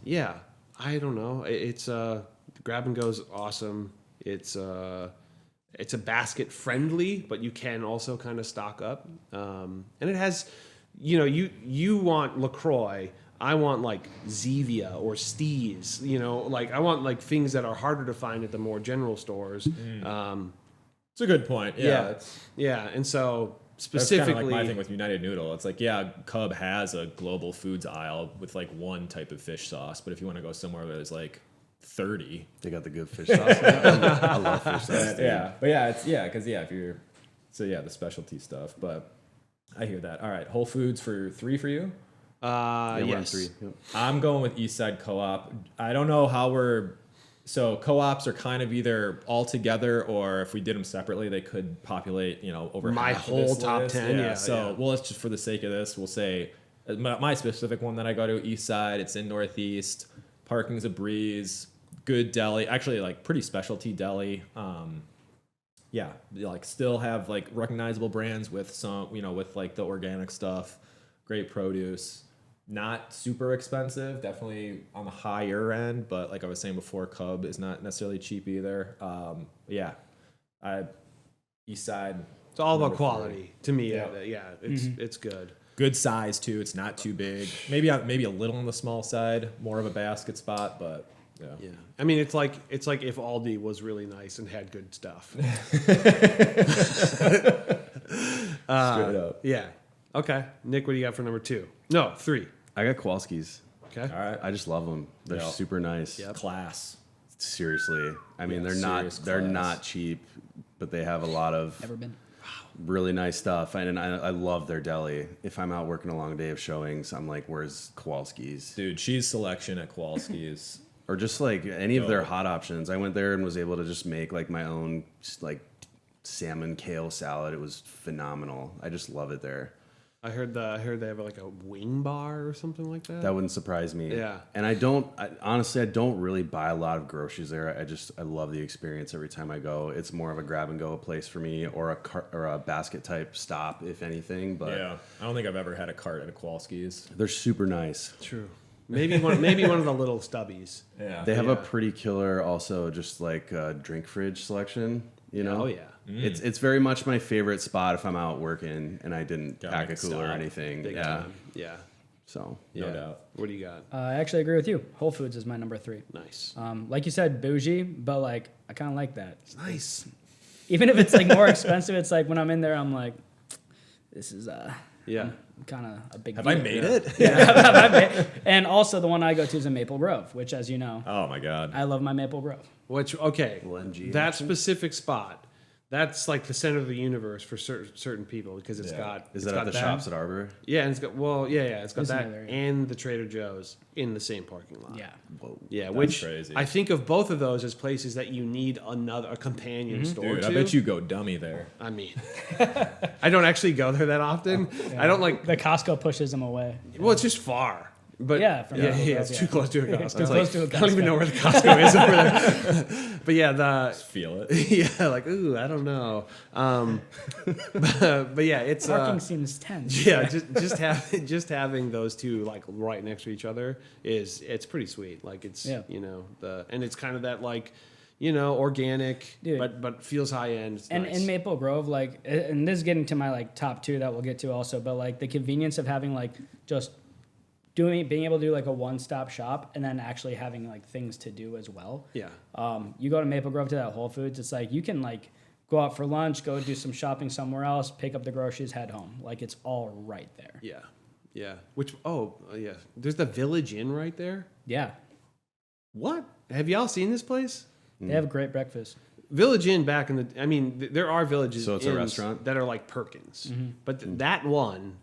Yeah, I don't know. It's grab and go's awesome. It's a basket friendly, but you can also kind of stock up. And it has you want LaCroix. I want like Zevia or Steez, like I want like things that are harder to find at the more general stores.
It's a good point. Yeah.
Yeah. And so
That's
specifically,
kind of like my thing with United Noodle. It's like, yeah, Cub has a global foods aisle with like one type of fish sauce, but if you want to go somewhere where there's like 30,
They got the good fish sauce. I love fish sauce. Dude.
yeah, but yeah, if you're, so yeah, the specialty stuff. But I hear that. All right, Whole Foods for 3 for you.
Yeah, 1 and
yes.
3. Yep.
I'm going with East Side Co-op. I don't know how so co-ops are kind of either all together, or if we did them separately, they could populate, over
My
half of
whole
this
top
list.
10, yeah,
So,
yeah.
well, let's just, for the sake of this, we'll say my specific one that I go to, East Side. It's in Northeast. Parking's a breeze. Good deli. Actually, like pretty specialty deli. Yeah, like still have like recognizable brands with some, with like the organic stuff. Great produce. Not super expensive, definitely on the higher end, but like I was saying before, Cub is not necessarily cheap either. Yeah, East Side.
It's all about
number
quality to me.
Yeah.
It's good.
Good size too. It's not too big. Maybe a little on the small side, more of a basket spot, but yeah.
Yeah, I mean it's like if Aldi was really nice and had good stuff.
Straight up.
Yeah. Okay, Nick, what do you got for number 2? No, 3.
I got Kowalski's.
Okay.
All right.
I just love them. They're
Yeah.
super nice.
Class.
Seriously. I mean,
Yeah,
they're
serious
they're
class.
not cheap, but they have a lot of
Never been.
really nice stuff. And I love their deli. If I'm out working a long day of showings, I'm like, where's Kowalski's?
Dude, cheese selection at Kowalski's.
Or just like any of their
Dope.
hot options. I went there and was able to just make like my own like salmon kale salad. It was phenomenal. I just love it there.
I heard they have like a wing bar or something like that.
That wouldn't surprise me.
Yeah.
And honestly, I don't really buy a lot of groceries there. I love the experience every time I go. It's more of a grab and go place for me, or a basket type stop, if anything. But
Yeah, I don't think I've ever had a cart at a Kowalski's.
they're super nice.
True. Maybe one of the little stubbies.
Yeah,
They have
Yeah.
a pretty killer, also just like drink fridge selection.
Oh yeah.
It's very much my favorite spot if I'm out working and I didn't
Gotta
pack a
make it
cooler or
stop.
anything.
Big
Yeah.
time. Yeah.
So
no
Yeah.
doubt.
What do you got?
I actually agree with you. Whole Foods is my number 3.
Nice.
Like you said, bougie, but like I kind of like that.
Nice.
Even if it's like more expensive, it's like when I'm in there, I'm like, this is
Yeah.
kind of a big.
Have
deal.
I made it?
And also the one I go to is in Maple Grove, which, as you know,
Oh my god.
I love my Maple Grove.
Okay.
MG
That specific spot. That's like the center of the universe for certain people because it's
Yeah.
got.
is
it's
that
got
at the shops at Arbor?
Yeah, and it's got it's got
It's
that
near there, yeah.
and the Trader Joe's in the same parking lot.
Yeah.
Whoa.
Yeah, which
crazy.
I think of both of those as places that you need a companion store
Dude,
to.
I bet you go dummy there.
I mean, I don't actually go there that often. I don't like.
The Costco pushes them away.
Well, it's just far. But
Yeah, from
yeah,
Maple
it's
Grove,
too
yeah.
close to a Costco.
It's too
It's
close to a
I don't even
Costco.
know where the Costco is over there. But yeah,
Feel it.
yeah, like ooh, I don't know. But yeah, it's
Parking seems tense.
yeah, just having those two like right next to each other it's pretty sweet. Like it's
Yeah.
and it's kind of that like organic,
Dude.
but feels high end. It's
And
nice.
in Maple Grove, like, and this is getting to my like top 2 that we'll get to also, but like the convenience of having like just being able to do like a one-stop shop and then actually having like things to do as well.
Yeah.
You go to Maple Grove to that Whole Foods, it's like you can like go out for lunch, go do some shopping somewhere else, pick up the groceries, head home. Like it's all right there.
Yeah. Yeah. Which yeah. There's the Village Inn right there.
Yeah.
What? Have y'all seen this place?
They have great breakfast.
Village Inn back in there are villages
So it's a
inns
restaurant?
that are like Perkins. But that one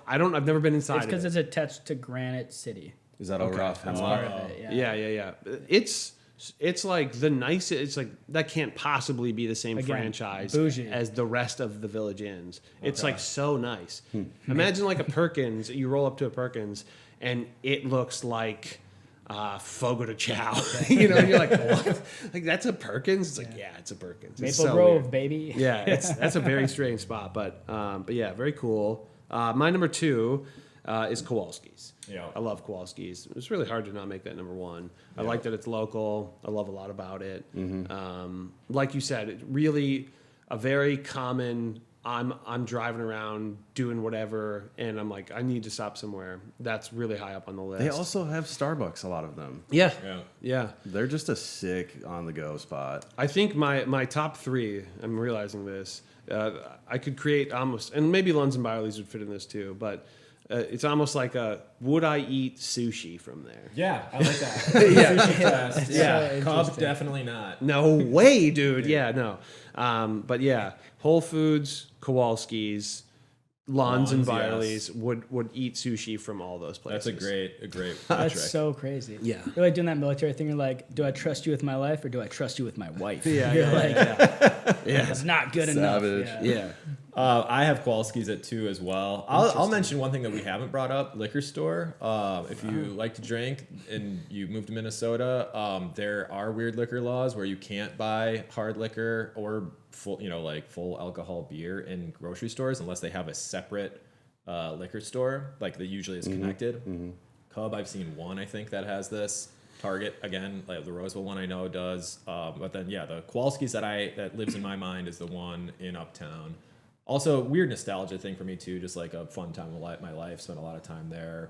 I've never been inside
It's
of
because
it.
it's attached to Granite City.
Is that over off
That's
Hemlock?
part of it. Yeah.
Yeah. It's like the nicest. It's like that can't possibly be the same
Again,
franchise
bougie.
as the rest of the Village Inns. It's like so nice. Imagine like a Perkins. You roll up to a Perkins and it looks like Fogo de Chao. And you're like, what? Like that's a Perkins? It's like, yeah, it's a Perkins. It's
Maple
so
Grove,
weird.
baby.
Yeah, that's a very strange spot, but yeah, very cool. My number 2 is Kowalski's.
Yeah.
I love Kowalski's. It's really hard to not make that number 1. I like that it's local. I love a lot about it. Like you said, it really a very common I'm driving around doing whatever, and I'm like, I need to stop somewhere. That's really high up on the list.
They also have Starbucks, a lot of them.
yeah,
Yeah.
yeah.
They're just a sick on-the-go spot.
I think my top three, I'm realizing this, I could create almost, and maybe Lunds and Byerly's would fit in this too, but it's almost like would I eat sushi from there?
Yeah, I like that.
Yeah.
Sushi fest.
Yeah. So
Cub
interesting.
definitely not.
No way, dude. Yeah, no. But yeah, Whole Foods, Kowalski's, Lunds and
Lunds,
Byerly's would eat sushi from all those places.
That's a great
That's
metric.
so crazy.
Yeah.
You're like doing that military thing. You're like, do I trust you with my life or do I trust you with my wife?
Yeah,
You're
yeah,
like,
yeah.
it's not good
Savage.
enough.
Yeah.
I have Kowalski's at 2 as well. I'll mention one thing that we haven't brought up: liquor store. If you like to drink and you move to Minnesota, there are weird liquor laws where you can't buy hard liquor or full alcohol beer in grocery stores unless they have a separate liquor store, like that usually is connected. Cub, I've seen one, I think, that has this. Target, again, like the Roseville one I know does. But then, yeah, the Kowalski's that lives in my mind is the one in Uptown. Also, weird nostalgia thing for me, too. Just like a fun time of my life. Spent a lot of time there,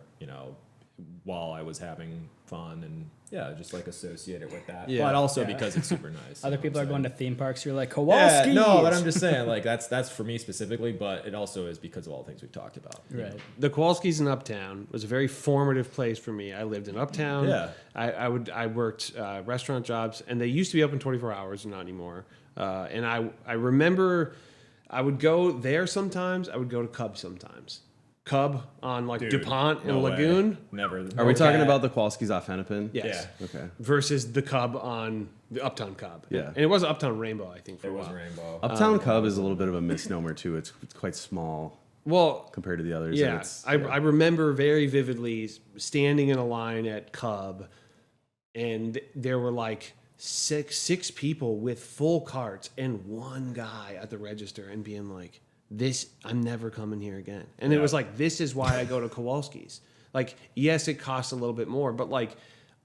while I was having fun. And, yeah, just like associated with that.
Yeah.
But also
Yeah.
because it's super nice.
Other people are going to theme parks. You're like,
Yeah,
Kowalski.
no, but I'm just saying, like, that's for me specifically, but it also is because of all the things we've talked about.
Right.
The Kowalski's in Uptown was a very formative place for me. I lived in Uptown.
Yeah.
I worked restaurant jobs, and they used to be open 24 hours, not anymore. And I remember I would go there sometimes. I would go to Cub sometimes. Cub on like
Dude,
DuPont and
no way.
Lagoon.
Never.
Are we talking about the Kowalski's off Hennepin?
Yes.
Yeah.
Okay.
Versus the Cub on the Uptown Cub.
Yeah.
And it was Uptown Rainbow, I think, for
It
a
was
while.
Rainbow.
Uptown Cub is a little bit of a misnomer too. It's quite small
Well,
compared to the others. and
yeah,
it's,
I remember very vividly standing in a line at Cub, and there were like six people with full carts and one guy at the register, and being like, "This, I'm never coming here again." And it was like, "This is why I go to Kowalski's." Like, yes, it costs a little bit more, but like,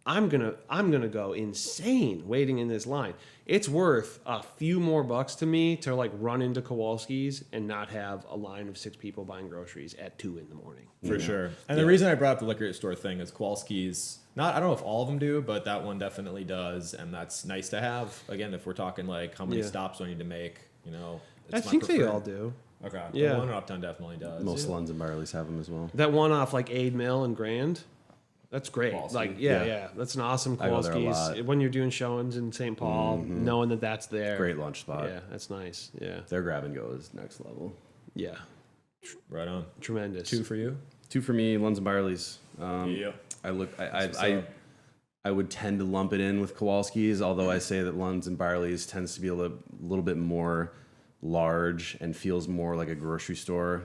I'm gonna go insane waiting in this line. It's worth a few more bucks to me to like run into Kowalski's and not have a line of 6 people buying groceries at 2 in the morning.
For sure. And the reason I brought up the liquor store thing is Kowalski's, I don't know if all of them do, but that one definitely does. And that's nice to have. Again, if we're talking like how many
Yeah.
stops do I need to make,
I
it's my
think they
preferred.
all do.
Okay.
Yeah.
The one in Uptown definitely does.
most Lunds and Byerly's have them as well.
That one off like Aid Mill and Grand, that's great.
Kowalski.
Like,
Yeah.
yeah, that's an awesome
I go there a
Kowalski's.
lot.
When you're doing showings in St. Paul, knowing that that's there.
Great lunch spot.
Yeah, that's nice. Yeah,
Their grab and go is next level.
yeah,
Right on.
tremendous.
2 for you?
2 for me, Lunds and Byerly's.
Yeah.
I would tend to lump it in with Kowalski's, although I say that Lunds and Byerly's tends to be a little bit more large and feels more like a grocery store.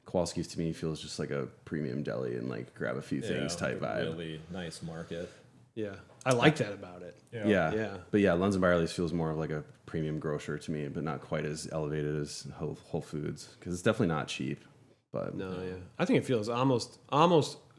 Kowalski's to me feels just like a premium deli and like grab a few things type
like a
vibe.
Really nice market.
Yeah, I like that about it.
Yeah.
Yeah.
But yeah, Lunds and Byerly's feels more of like a premium grocer to me, but not quite as elevated as Whole Foods because it's definitely not cheap. But
No, yeah, I think it feels almost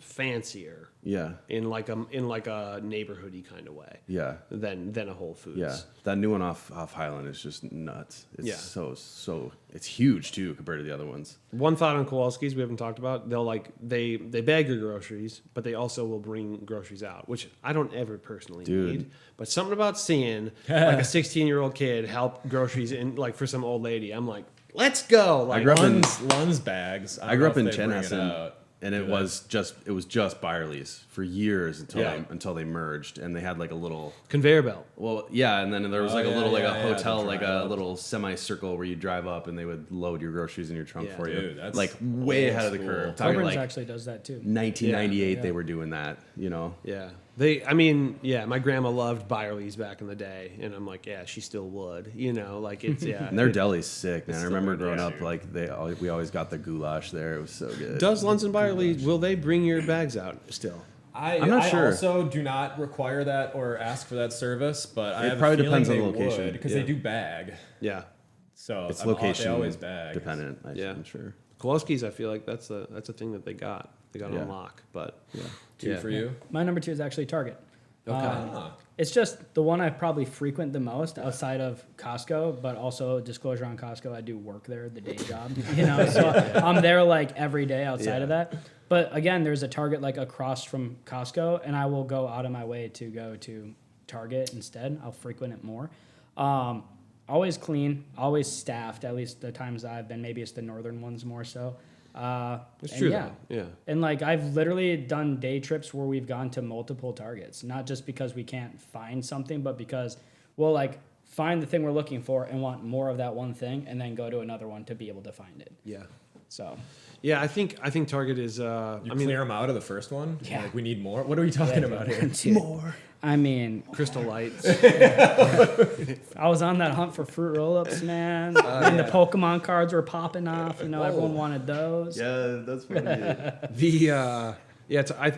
fancier
yeah,
in like a neighborhoody kind of way.
yeah.
Than a Whole Foods.
Yeah, that new one off Highland is just nuts. It's
Yeah.
so it's huge too compared to the other ones.
One thought on Kowalski's we haven't talked about. They'll they bag your groceries, but they also will bring groceries out, which I don't ever personally need. But something about seeing like a 16-year-old kid help groceries in like for some old lady, I'm like, let's go. Like,
grew up in-
Lunds bags.
I grew up in
Chen
Chanhassen, and it was just Byerly's for years until they merged, and they had like a little
conveyor belt.
and then there was like a
yeah,
little like
yeah,
a
yeah,
hotel
the
like
drive
a
up.
little semicircle where you drive up and they would load your groceries in your trunk
Yeah.
for you.
Dude, that's
like way
old
ahead of the
school.
curve. Talking
Coburn's
like
actually does that too.
1998
Yeah.
they were doing that.
Yeah. My grandma loved Byerly's back in the day, and I'm like, yeah, she still would. Like it's yeah.
And their deli's sick, man. I
still
remember
good,
growing
yeah,
up,
dude.
like we always got the goulash there. It was so good.
Does Lunds and Byerly's, will they bring your bags out still?
I'm not sure.
I also do not require that or ask for that service, but I
It
have
probably
a feeling
depends on
they
the location.
because
Yeah.
they do bag.
Yeah.
So
It's
they
location
always bag.
dependent.
Yeah.
I'm sure.
Kowalski's, I feel like that's a thing that they got. They got
Yeah.
on lock, but
Yeah.
2
Yeah.
for you.
My number 2 is actually Target. It's just the one I probably frequent the most outside of Costco, but also disclosure on Costco, I do work there, the day job, so I'm there like every day outside of that. But again, there's a Target like across from Costco, and I will go out of my way to go to Target instead. I'll frequent it more. Always clean, always staffed, at least the times I've been. Maybe it's the northern ones more so.
It's true, though. Yeah.
And like I've literally done day trips where we've gone to multiple Targets, not just because we can't find something, but because we'll like find the thing we're looking for and want more of that one thing, and then go to another one to be able to find it.
Yeah.
So.
Yeah, I think Target is.
Clear them out of the first one.
Yeah.
Like we need more. What are we talking about here?
More. I mean,
Crystal Lights.
I was on that hunt for fruit roll-ups, man. And the Pokemon cards were popping off. Everyone wanted those.
Yeah, that's funny.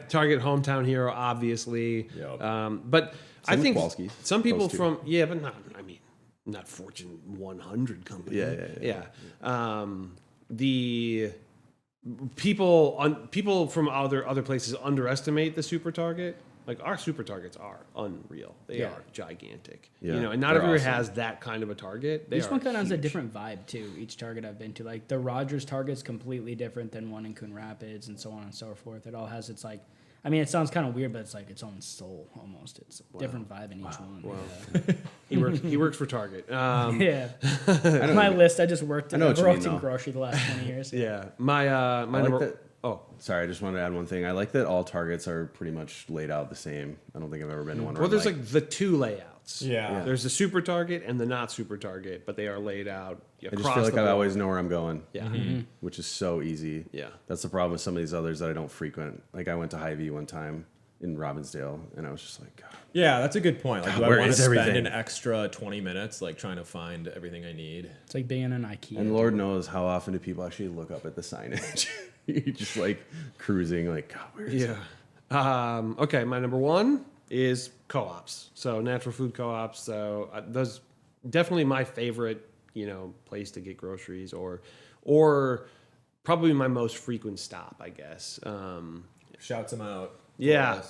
Target hometown hero, obviously.
Yep.
But I think
Kowalski's.
some people
Those two.
but not Fortune 100 company.
Yeah.
The people from other places underestimate the super Target. Like our super Targets are unreal. They are gigantic.
Yeah,
and not
they're
everywhere
awesome.
has that kind of a Target.
Each one kind of has a different vibe too. Each Target I've been to, like the Rogers Target's completely different than one in Coon Rapids, and so on and so forth. It all has its like, it sounds kind of weird, but it's like its own soul almost. It's a different vibe in each one.
Wow. He works for Target.
Yeah. My list. I just worked.
I know what
I've
you mean,
worked in
though.
grocery the last 20 years.
Yeah. My
like
number.
that.
Oh,
Sorry, I just wanted to add one thing. I like that all Targets are pretty much laid out the same. I don't think I've ever been to one.
well, there's like the two layouts.
Yeah.
There's the super Target and the not super Target, but they are laid out across
I just feel like
the
I
board.
always know where I'm going.
Yeah.
Which is so easy.
Yeah.
That's the problem with some of these others that I don't frequent. Like I went to Hy-Vee one time in Robbinsdale, and I was just like, God.
Yeah, that's a good point. Like, do I
where
want to
is
spend
everything?
an extra 20 minutes like trying to find everything I need?
It's like being in an IKEA.
And Lord knows how often do people actually look up at the signage. You're just like cruising, like, God, where is it?
Okay, my number one is co-ops. So natural food co-ops. So those definitely my favorite, place to get groceries or probably my most frequent stop, I guess.
Shouts them out.
Yeah,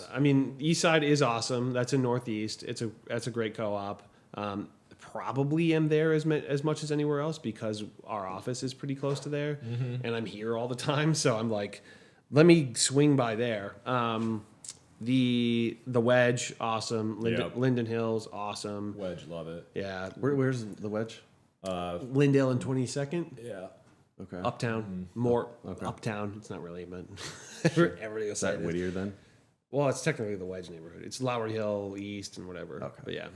East Side is awesome. That's in Northeast. That's a great co-op. Probably am there as much as anywhere else because our office is pretty close to there, and I'm here all the time. So I'm like, let me swing by there. The Wedge, awesome. Linden Hills, awesome.
Wedge, love it.
Yeah,
Where's the Wedge?
Lindale and 22nd.
Yeah.
Okay.
Uptown, more uptown. It's not really, but everybody will
Is
say
that
it is.
Whittier then?
Well, it's technically the Wedge neighborhood. It's Lowry Hill East and whatever.
Okay.
But yeah,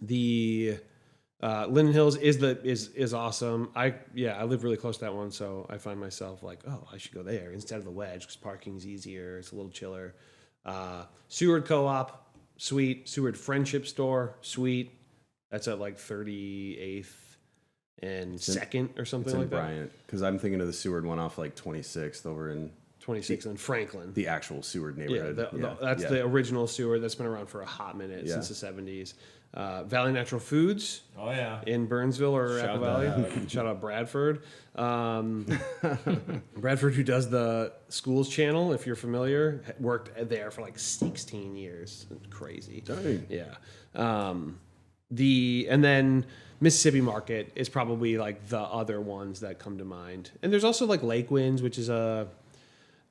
the Linden Hills is awesome. I live really close to that one, so I find myself like, oh, I should go there instead of the Wedge because parking's easier. It's a little chiller. Seward Co-op, sweet. Seward Friendship Store, sweet. That's at like 38th and 2nd or something
It's in
like that.
Bryant. Because I'm thinking of the Seward one off like 26th over in
26th and Franklin.
the actual Seward
Yeah,
neighborhood.
that's the original Seward that's been around for a hot minute since the 70s. Valley Natural Foods
Oh, yeah.
in Burnsville or
Shout
Apple Valley. Shout out Bradford. Bradford, who does the schools channel, if you're familiar, worked there for like 16 years. Crazy.
Dang.
Yeah. And then Mississippi Market is probably like the other ones that come to mind. And there's also like Lake Winds, which is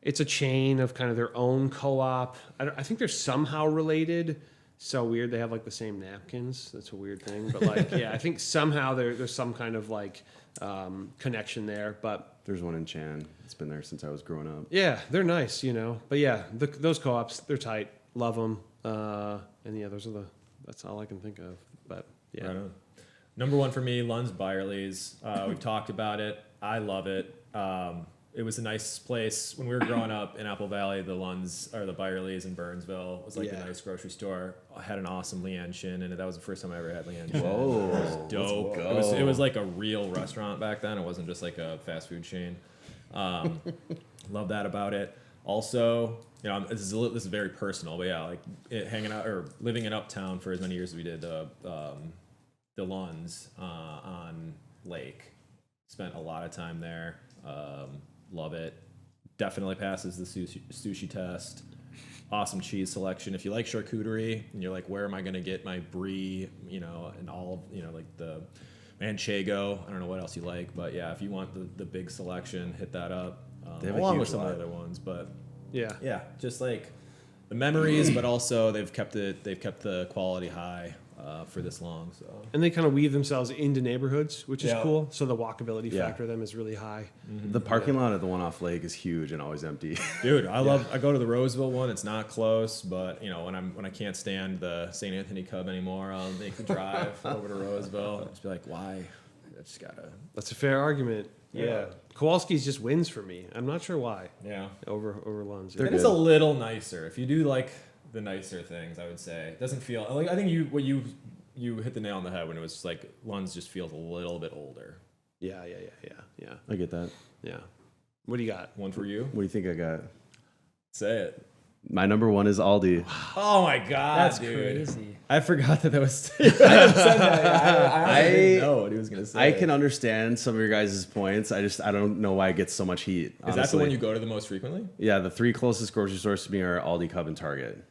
it's a chain of kind of their own co-op. I think they're somehow related. So weird. They have like the same napkins. That's a weird thing. But like, yeah, I think somehow there's some kind of like connection there. But
There's one in Chan. It's been there since I was growing up.
yeah, they're nice, But yeah, those co-ops, they're tight. Love them. And yeah, that's all I can think of. But yeah.
Right on. Number one for me, Lund's Byerly's. We've talked about it. I love it. It was a nice place when we were growing up in Apple Valley. The Lund's or the Byerly's in Burnsville was like a nice grocery store. I had an awesome Leanne Shin, and that was the first time I ever had Leanne Shin.
Whoa,
It was dope.
let's go.
It was like a real restaurant back then. It wasn't just like a fast food chain. Love that about it. Also, this is very personal, but yeah, like hanging out or living in Uptown for as many years as we did. The Lunds on Lake. Spent a lot of time there. Love it. Definitely passes the sushi test. awesome cheese selection. If you like charcuterie and you're like, where am I going to get my brie, and all, like the manchego. I don't know what else you like, but yeah, if you want the big selection, hit that up.
They have a
Along
huge
with some of
lot.
the other ones, but
Yeah.
just like the memories, but also they've kept the quality high for this long. So
And they kind of weave themselves into neighborhoods, which is
Yeah.
cool. So the walkability
Yeah.
factor of them is really high.
The parking lot at the one off Lake is huge and always empty.
dude, I go to the Roseville one. It's not close, but when I can't stand the St. Anthony Cub anymore, I'll make the drive over to Roseville. Just be like, why? I just gotta.
That's a fair argument. Yeah. Kowalski's just wins for me. I'm not sure why.
Yeah.
Over Lund's.
It is a little nicer. If you do like the nicer things, I would say it doesn't feel like. I think you hit the nail on the head when it was just like Lund's just feels a little bit older.
Yeah.
I get that.
Yeah. What do you got?
One for you.
What do you think I got?
Say it.
My number one is Aldi.
Oh my god,
That's
dude.
crazy.
I forgot that was. I said that. I didn't know what he was gonna say.
I can understand some of your guys' points. I don't know why it gets so much heat.
Is that the one you go to the most frequently?
Yeah, the 3 closest grocery stores to me are Aldi, Cub, and Target.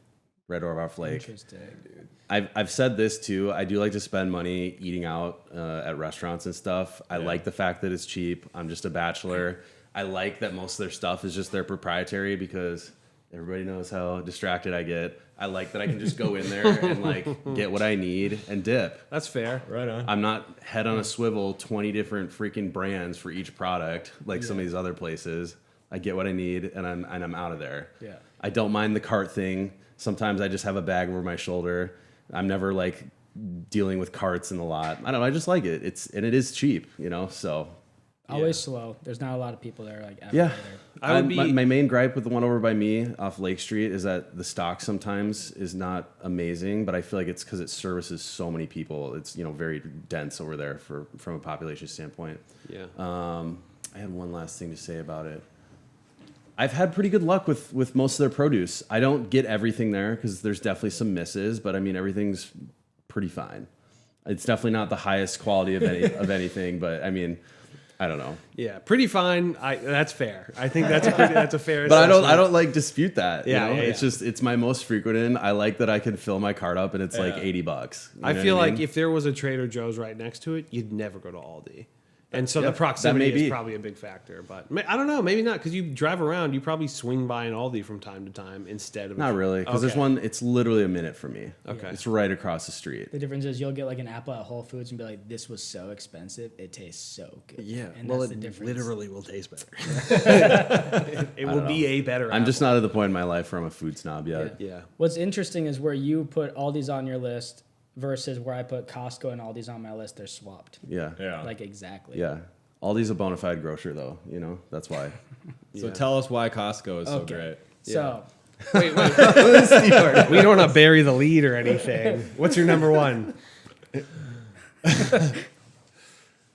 Red or off Lake.
Interesting, dude.
I've said this too. I do like to spend money eating out at restaurants and stuff. I like the fact that it's cheap. I'm just a bachelor. I like that most of their stuff is just their proprietary because everybody knows how distracted I get. I like that I can just go in there and like get what I need and dip.
That's fair.
Right on.
I'm not head on a swivel, 20 different freaking brands for each product like some of these other places. I get what I need and I'm out of there.
Yeah.
I don't mind the cart thing. Sometimes I just have a bag over my shoulder. I'm never like dealing with carts in the lot. I don't know. I just like it. It is cheap, so.
Always slow. There's not a lot of people there like ever.
Yeah.
Either.
My main gripe with the one over by me off Lake Street is that the stock sometimes is not amazing, but I feel like it's because it services so many people. It's, very dense over there from a population standpoint.
Yeah.
I had one last thing to say about it. I've had pretty good luck with most of their produce. I don't get everything there because there's definitely some misses, but I mean, everything's pretty fine. It's definitely not the highest quality of anything, but I mean, I don't know.
Yeah. Pretty fine. That's fair. I think that's a fair
But
assessment.
I don't like dispute that.
Yeah, yeah,
It's just, it's my most frequented. I like that I can fill my cart up and it's like $80. You
I
know
feel
what
like
mean?
if there was a Trader Joe's right next to it, you'd never go to Aldi. And so the proximity
that may
is
be.
probably a big factor. But I don't know, maybe not, because you drive around, you probably swing by an Aldi from time to time instead of...
Not really, because there's
Okay.
one, it's literally a minute from me.
Okay.
It's right across the street.
The difference is you'll get like an apple at Whole Foods and be like, this was so expensive. It tastes so good. And that's the difference.
will taste better. it will be a better
I'm just
apple.
not at the point in my life where I'm a food snob yet.
Yeah.
What's interesting is where you put Aldi's on your list versus where I put Costco and Aldi's on my list. They're swapped.
Yeah.
Yeah.
Like exactly.
Yeah. Aldi's a bona fide grocer, though. That's why.
So tell us why Costco is so
Okay.
great.
So
Wait. We don't want to bury the lead or anything. What's your number one?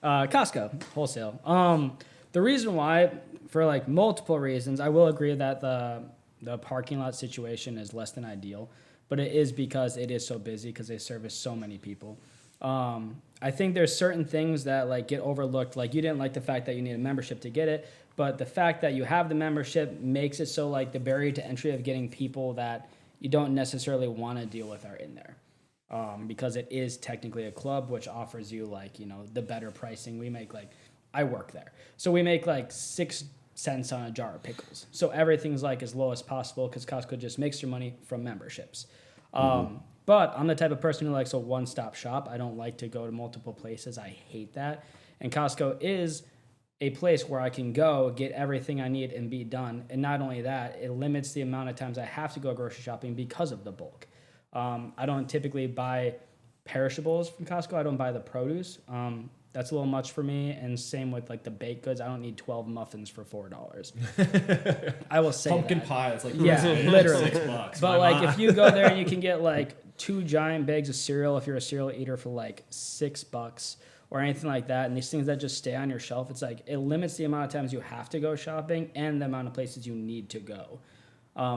Costco wholesale. The reason why, for like multiple reasons, I will agree that the parking lot situation is less than ideal, but it is because it is so busy because they service so many people. I think there's certain things that like get overlooked. Like you didn't like the fact that you need a membership to get it, but the fact that you have the membership makes it so like the barrier to entry of getting people that you don't necessarily want to deal with are in there. Because it is technically a club, which offers you like, the better pricing. We make like, I work there. So we make like 6 cents on a jar of pickles. So everything's like as low as possible because Costco just makes your money from memberships. But I'm the type of person who likes a one-stop shop. I don't like to go to multiple places. I hate that. And Costco is a place where I can go, get everything I need and be done. And not only that, it limits the amount of times I have to go grocery shopping because of the bulk. I don't typically buy perishables from Costco. I don't buy the produce. That's a little much for me. And same with like the baked goods. I don't need 12 muffins for $4. I will say
Pumpkin
that.
pie. It's like
Literally.
$6.
But like if you go there and you can get like 2 giant bags of cereal if you're a cereal eater for like $6 or anything like that, and these things that just stay on your shelf, it's like it limits the amount of times you have to go shopping and the amount of places you need to go.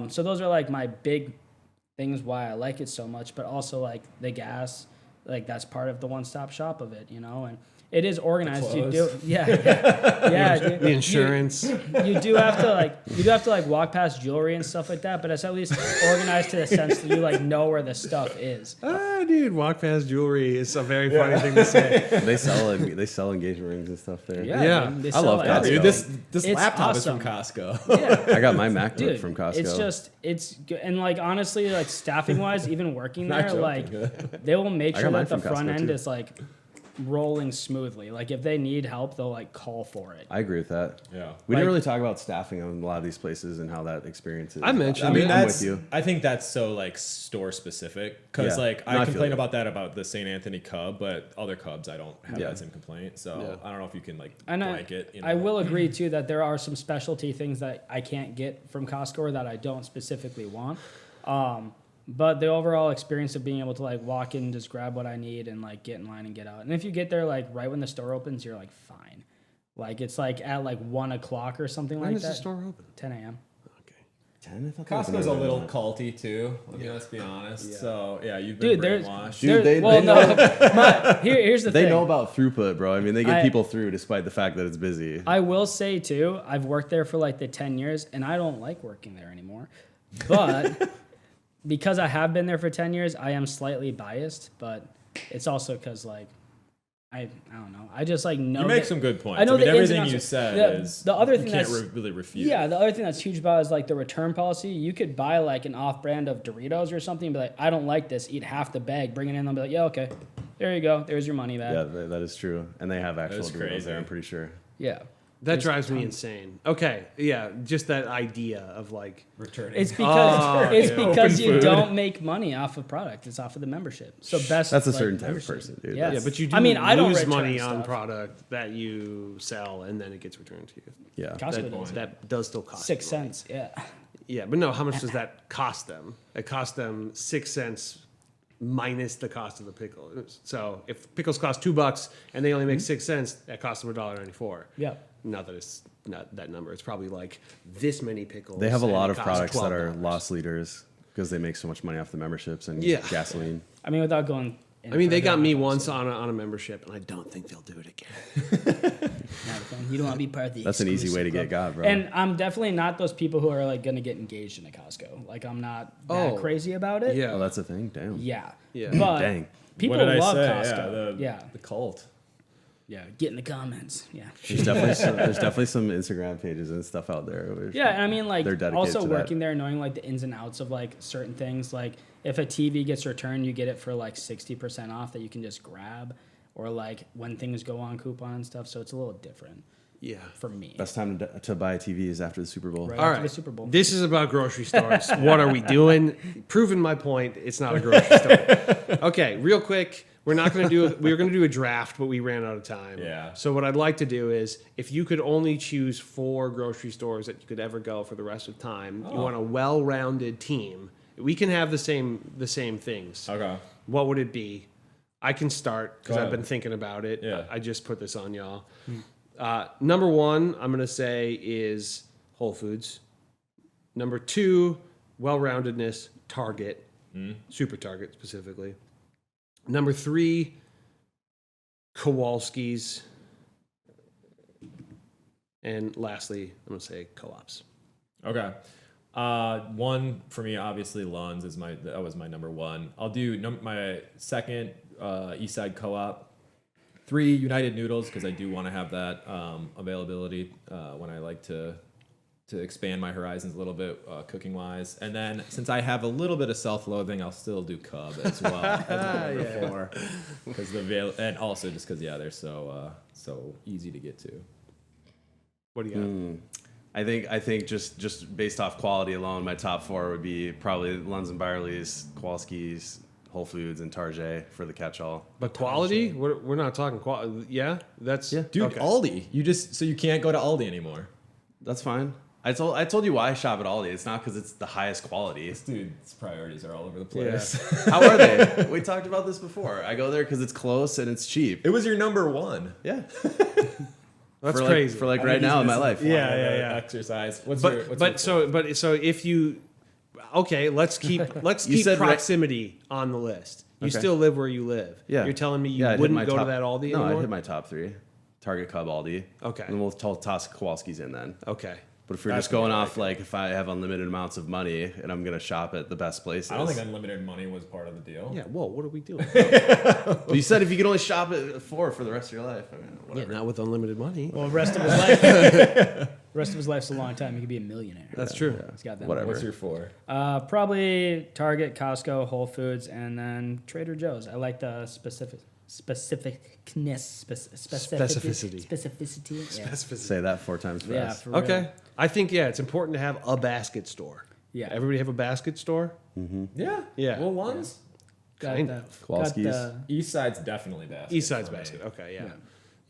So those are like my big things why I like it so much, but also like the gas like that's part of the one-stop shop of it, and it is organized. You do,
clothes.
yeah, dude.
The insurance.
You do have to like walk past jewelry and stuff like that, but it's at least organized to the sense that you like know where the stuff is.
Dude, walk past jewelry is a very funny thing to say.
They sell engagement rings and stuff there.
Yeah.
They
I
sell
love
it.
Costco.
Dude, this
It's
laptop
awesome.
is from Costco.
Yeah.
I got my MacBook
Dude,
from Costco.
it's good. And like honestly, like staffing wise, even working
Not
there, like
joking.
they will make
I
sure
got mine
that the
from
front
Costco,
end
too.
is like rolling smoothly. Like if they need help, they'll like call for it.
I agree with that.
Yeah.
We
Like-
didn't really talk about staffing on a lot of these places and how that experience is.
I mentioned
I mean,
it.
I'm
that's.
with you.
I think that's so like store specific because
Yeah.
like
No, I
I
feel
complain
you.
about the St. Anthony Cub, but other Cubs I don't have
Yeah.
that same complaint. So
Yeah.
I don't know if you can like
And
blanket.
I will agree too that there are some specialty things that I can't get from Costco or that I don't specifically want. But the overall experience of being able to like walk in, just grab what I need, and like get in line and get out. And if you get there like right when the store opens, you're like fine. Like it's like at like 1 o'clock or something
When
like
does
that.
the store open?
10 a.m.
10? I thought that was
Costco's a
another
little
one.
culty too. I mean, let's be honest.
Yeah.
So yeah, you've been
Dude, there's
brainwashed.
Dude,
there-
they
no. Here's the
They
thing.
know about throughput, bro. I mean, they get
I-
people through despite the fact that it's busy.
I will say too, I've worked there for like the 10 years, and I don't like working there anymore. But because I have been there for 10 years, I am slightly biased. But it's also because like I don't know. I just like know
You make
that-
some good points.
I know
I mean,
the ins and
everything you
outs.
said is
The other
you
thing
can't
that's
really refute.
yeah, the other thing that's huge about is like the return policy. You could buy like an off-brand of Doritos or something, and be like, I don't like this. Eat half the bag, bring it in. They'll be like, yeah, okay, there you go. There's your money back.
Yeah, that is true. And they have actual
is
Doritos
crazy.
there, I'm pretty sure.
Yeah.
That
There's
drives me
tons.
insane. Okay, yeah, just that idea of like,
Returning.
It's because it's
yeah.
because
Open
you
food.
don't make money off of product. It's off of the membership. So best.
That's a
like,
certain type of
membership.
person, dude.
Yeah,
yeah, but you do
I mean, I don't
lose
return
money on
stuff.
product that you sell and then it gets returned to you.
Yeah.
Costco does.
That does still cost
6
you money.
cents. Yeah.
Yeah, but no, how much does that cost them? It costs them 6 cents minus the cost of the pickle. So if pickles cost $2 and they only make 6 cents, that costs them $1.94.
Yeah.
Not that it's not that number. It's probably like this many pickles.
They have a
and
lot
it
of
costs
products that are
$12.
loss leaders because they make so much money off the memberships and
Yeah.
gasoline.
I mean, without going.
I mean, they got me once on a membership, and I don't think they'll do it again.
You don't want to be part of the.
That's an easy way to
exclusive
get
club.
got, bro.
And I'm definitely not those people who are like going to get engaged in a Costco. Like I'm not that
Oh.
crazy about it.
Yeah.
Oh, that's a thing? Damn.
Yeah.
Yeah.
But
Dang.
people
what did I
love
say?
Costco.
Yeah, the cult.
Yeah. Get in the comments. Yeah.
There's definitely some Instagram pages and stuff out there. Which
Yeah, and I mean, like,
they're dedicated
also
to that.
working there, knowing like the ins and outs of like certain things. Like, if a TV gets returned, you get it for like 60% off that you can just grab, or like when things go on coupon and stuff. So it's a little different
Yeah.
for me.
Best time to buy TVs after the Super Bowl.
Right.
All
after
right.
the Super Bowl.
This is about grocery stores. What are we doing? Proving my point. It's not a grocery store. Okay, real quick. We're not going to do. We were going to do a draft, but we ran out of time.
Yeah.
So what I'd like to do is, if you could only choose 4 grocery stores that you could ever go for the rest of time, you want a well-rounded team. We can have the same things.
Okay.
What would it be? I can start because
Go
I've
ahead.
been thinking about it.
Yeah.
I just put this on y'all. Number 1, I'm going to say is Whole Foods. Number 2, well-roundedness, Target, Super Target specifically. Number 3, Kowalski's. And lastly, I'm going to say Co-ops.
Okay. One for me, obviously, Lund's that was my number 1. I'll do my second, Eastside Co-op. 3, United Noodles, because I do want to have that availability when I like to expand my horizons a little bit cooking wise. And then since I have a little bit of self-loathing, I'll still do Cub as well as my number 4, because and also just because they're so easy to get to.
What do you got?
I think just based off quality alone, my top 4 would be probably Lunds and Byerly's, Kowalski's, Whole Foods, and Target for the catch-all.
But quality? We're not talking quality. Yeah? That's...
Yeah.
Dude,
okay.
Aldi. So you can't go to Aldi anymore.
That's fine. I told you why I shop at Aldi. It's not because it's the highest quality.
Dude, its priorities are all over the place.
How are they? We talked about this before. I go there because it's close and it's cheap.
It was your number 1.
Yeah.
That's
for
crazy.
Like right now in my life.
Yeah.
Exercise.
So if you... Okay, let's keep
said
proximity on the list. You
Okay.
still live where you live.
Yeah.
You're telling me you
Yeah, I'd hit
wouldn't
my
go to
top-
that Aldi
No,
anymore?
I'd hit my top 3. Target, Cub, Aldi.
Okay.
And we'll toss Kowalski's in then.
Okay.
But if we're
That's
just going
more
off like if I have unlimited amounts of money and I'm gonna shop at the best places.
I don't think unlimited money was part of the deal.
Yeah, whoa, what are we doing?
Well, you said if you could only shop at 4 for the rest of your life. I mean,
Yeah,
whatever.
not with unlimited money.
Well, the rest of his life, the rest of his life's a long time. He could be a millionaire.
That's true.
He's got that.
Whatever.
What's your 4?
Probably Target, Costco, Whole Foods, and then Trader Joe's. I like the specificity.
Specificity.
Yeah.
Say that 4 times fast.
Yeah, for real.
Okay. I think, yeah, it's important to have a basket store.
Yeah.
Everybody have a basket store?
Yeah.
Yeah.
Well, ones.
Got
Kind
the,
of.
Kowalski's.
got the,
East side's definitely basket.
East Side's
for me.
basket. Okay, yeah.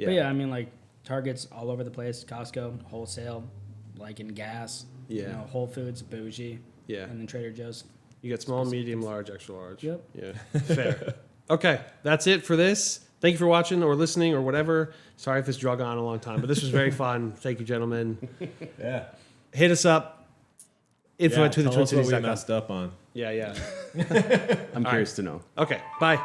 But yeah, I mean, like Target's all over the place. Costco, wholesale, like in gas.
Yeah.
You know, Whole Foods, bougie.
Yeah.
And then Trader Joe's.
You got small, medium, large, extra large.
Yep.
Yeah. Fair. Okay, that's it for this. Thank you for watching or listening or whatever. Sorry if this drug on a long time, but this was very fun. Thank you, gentlemen.
Yeah.
Hit us up. Info
Yeah,
at to the
tell us what we
TwinCities.com.
messed up on.
Yeah, yeah.
I'm curious to know.
Okay, bye.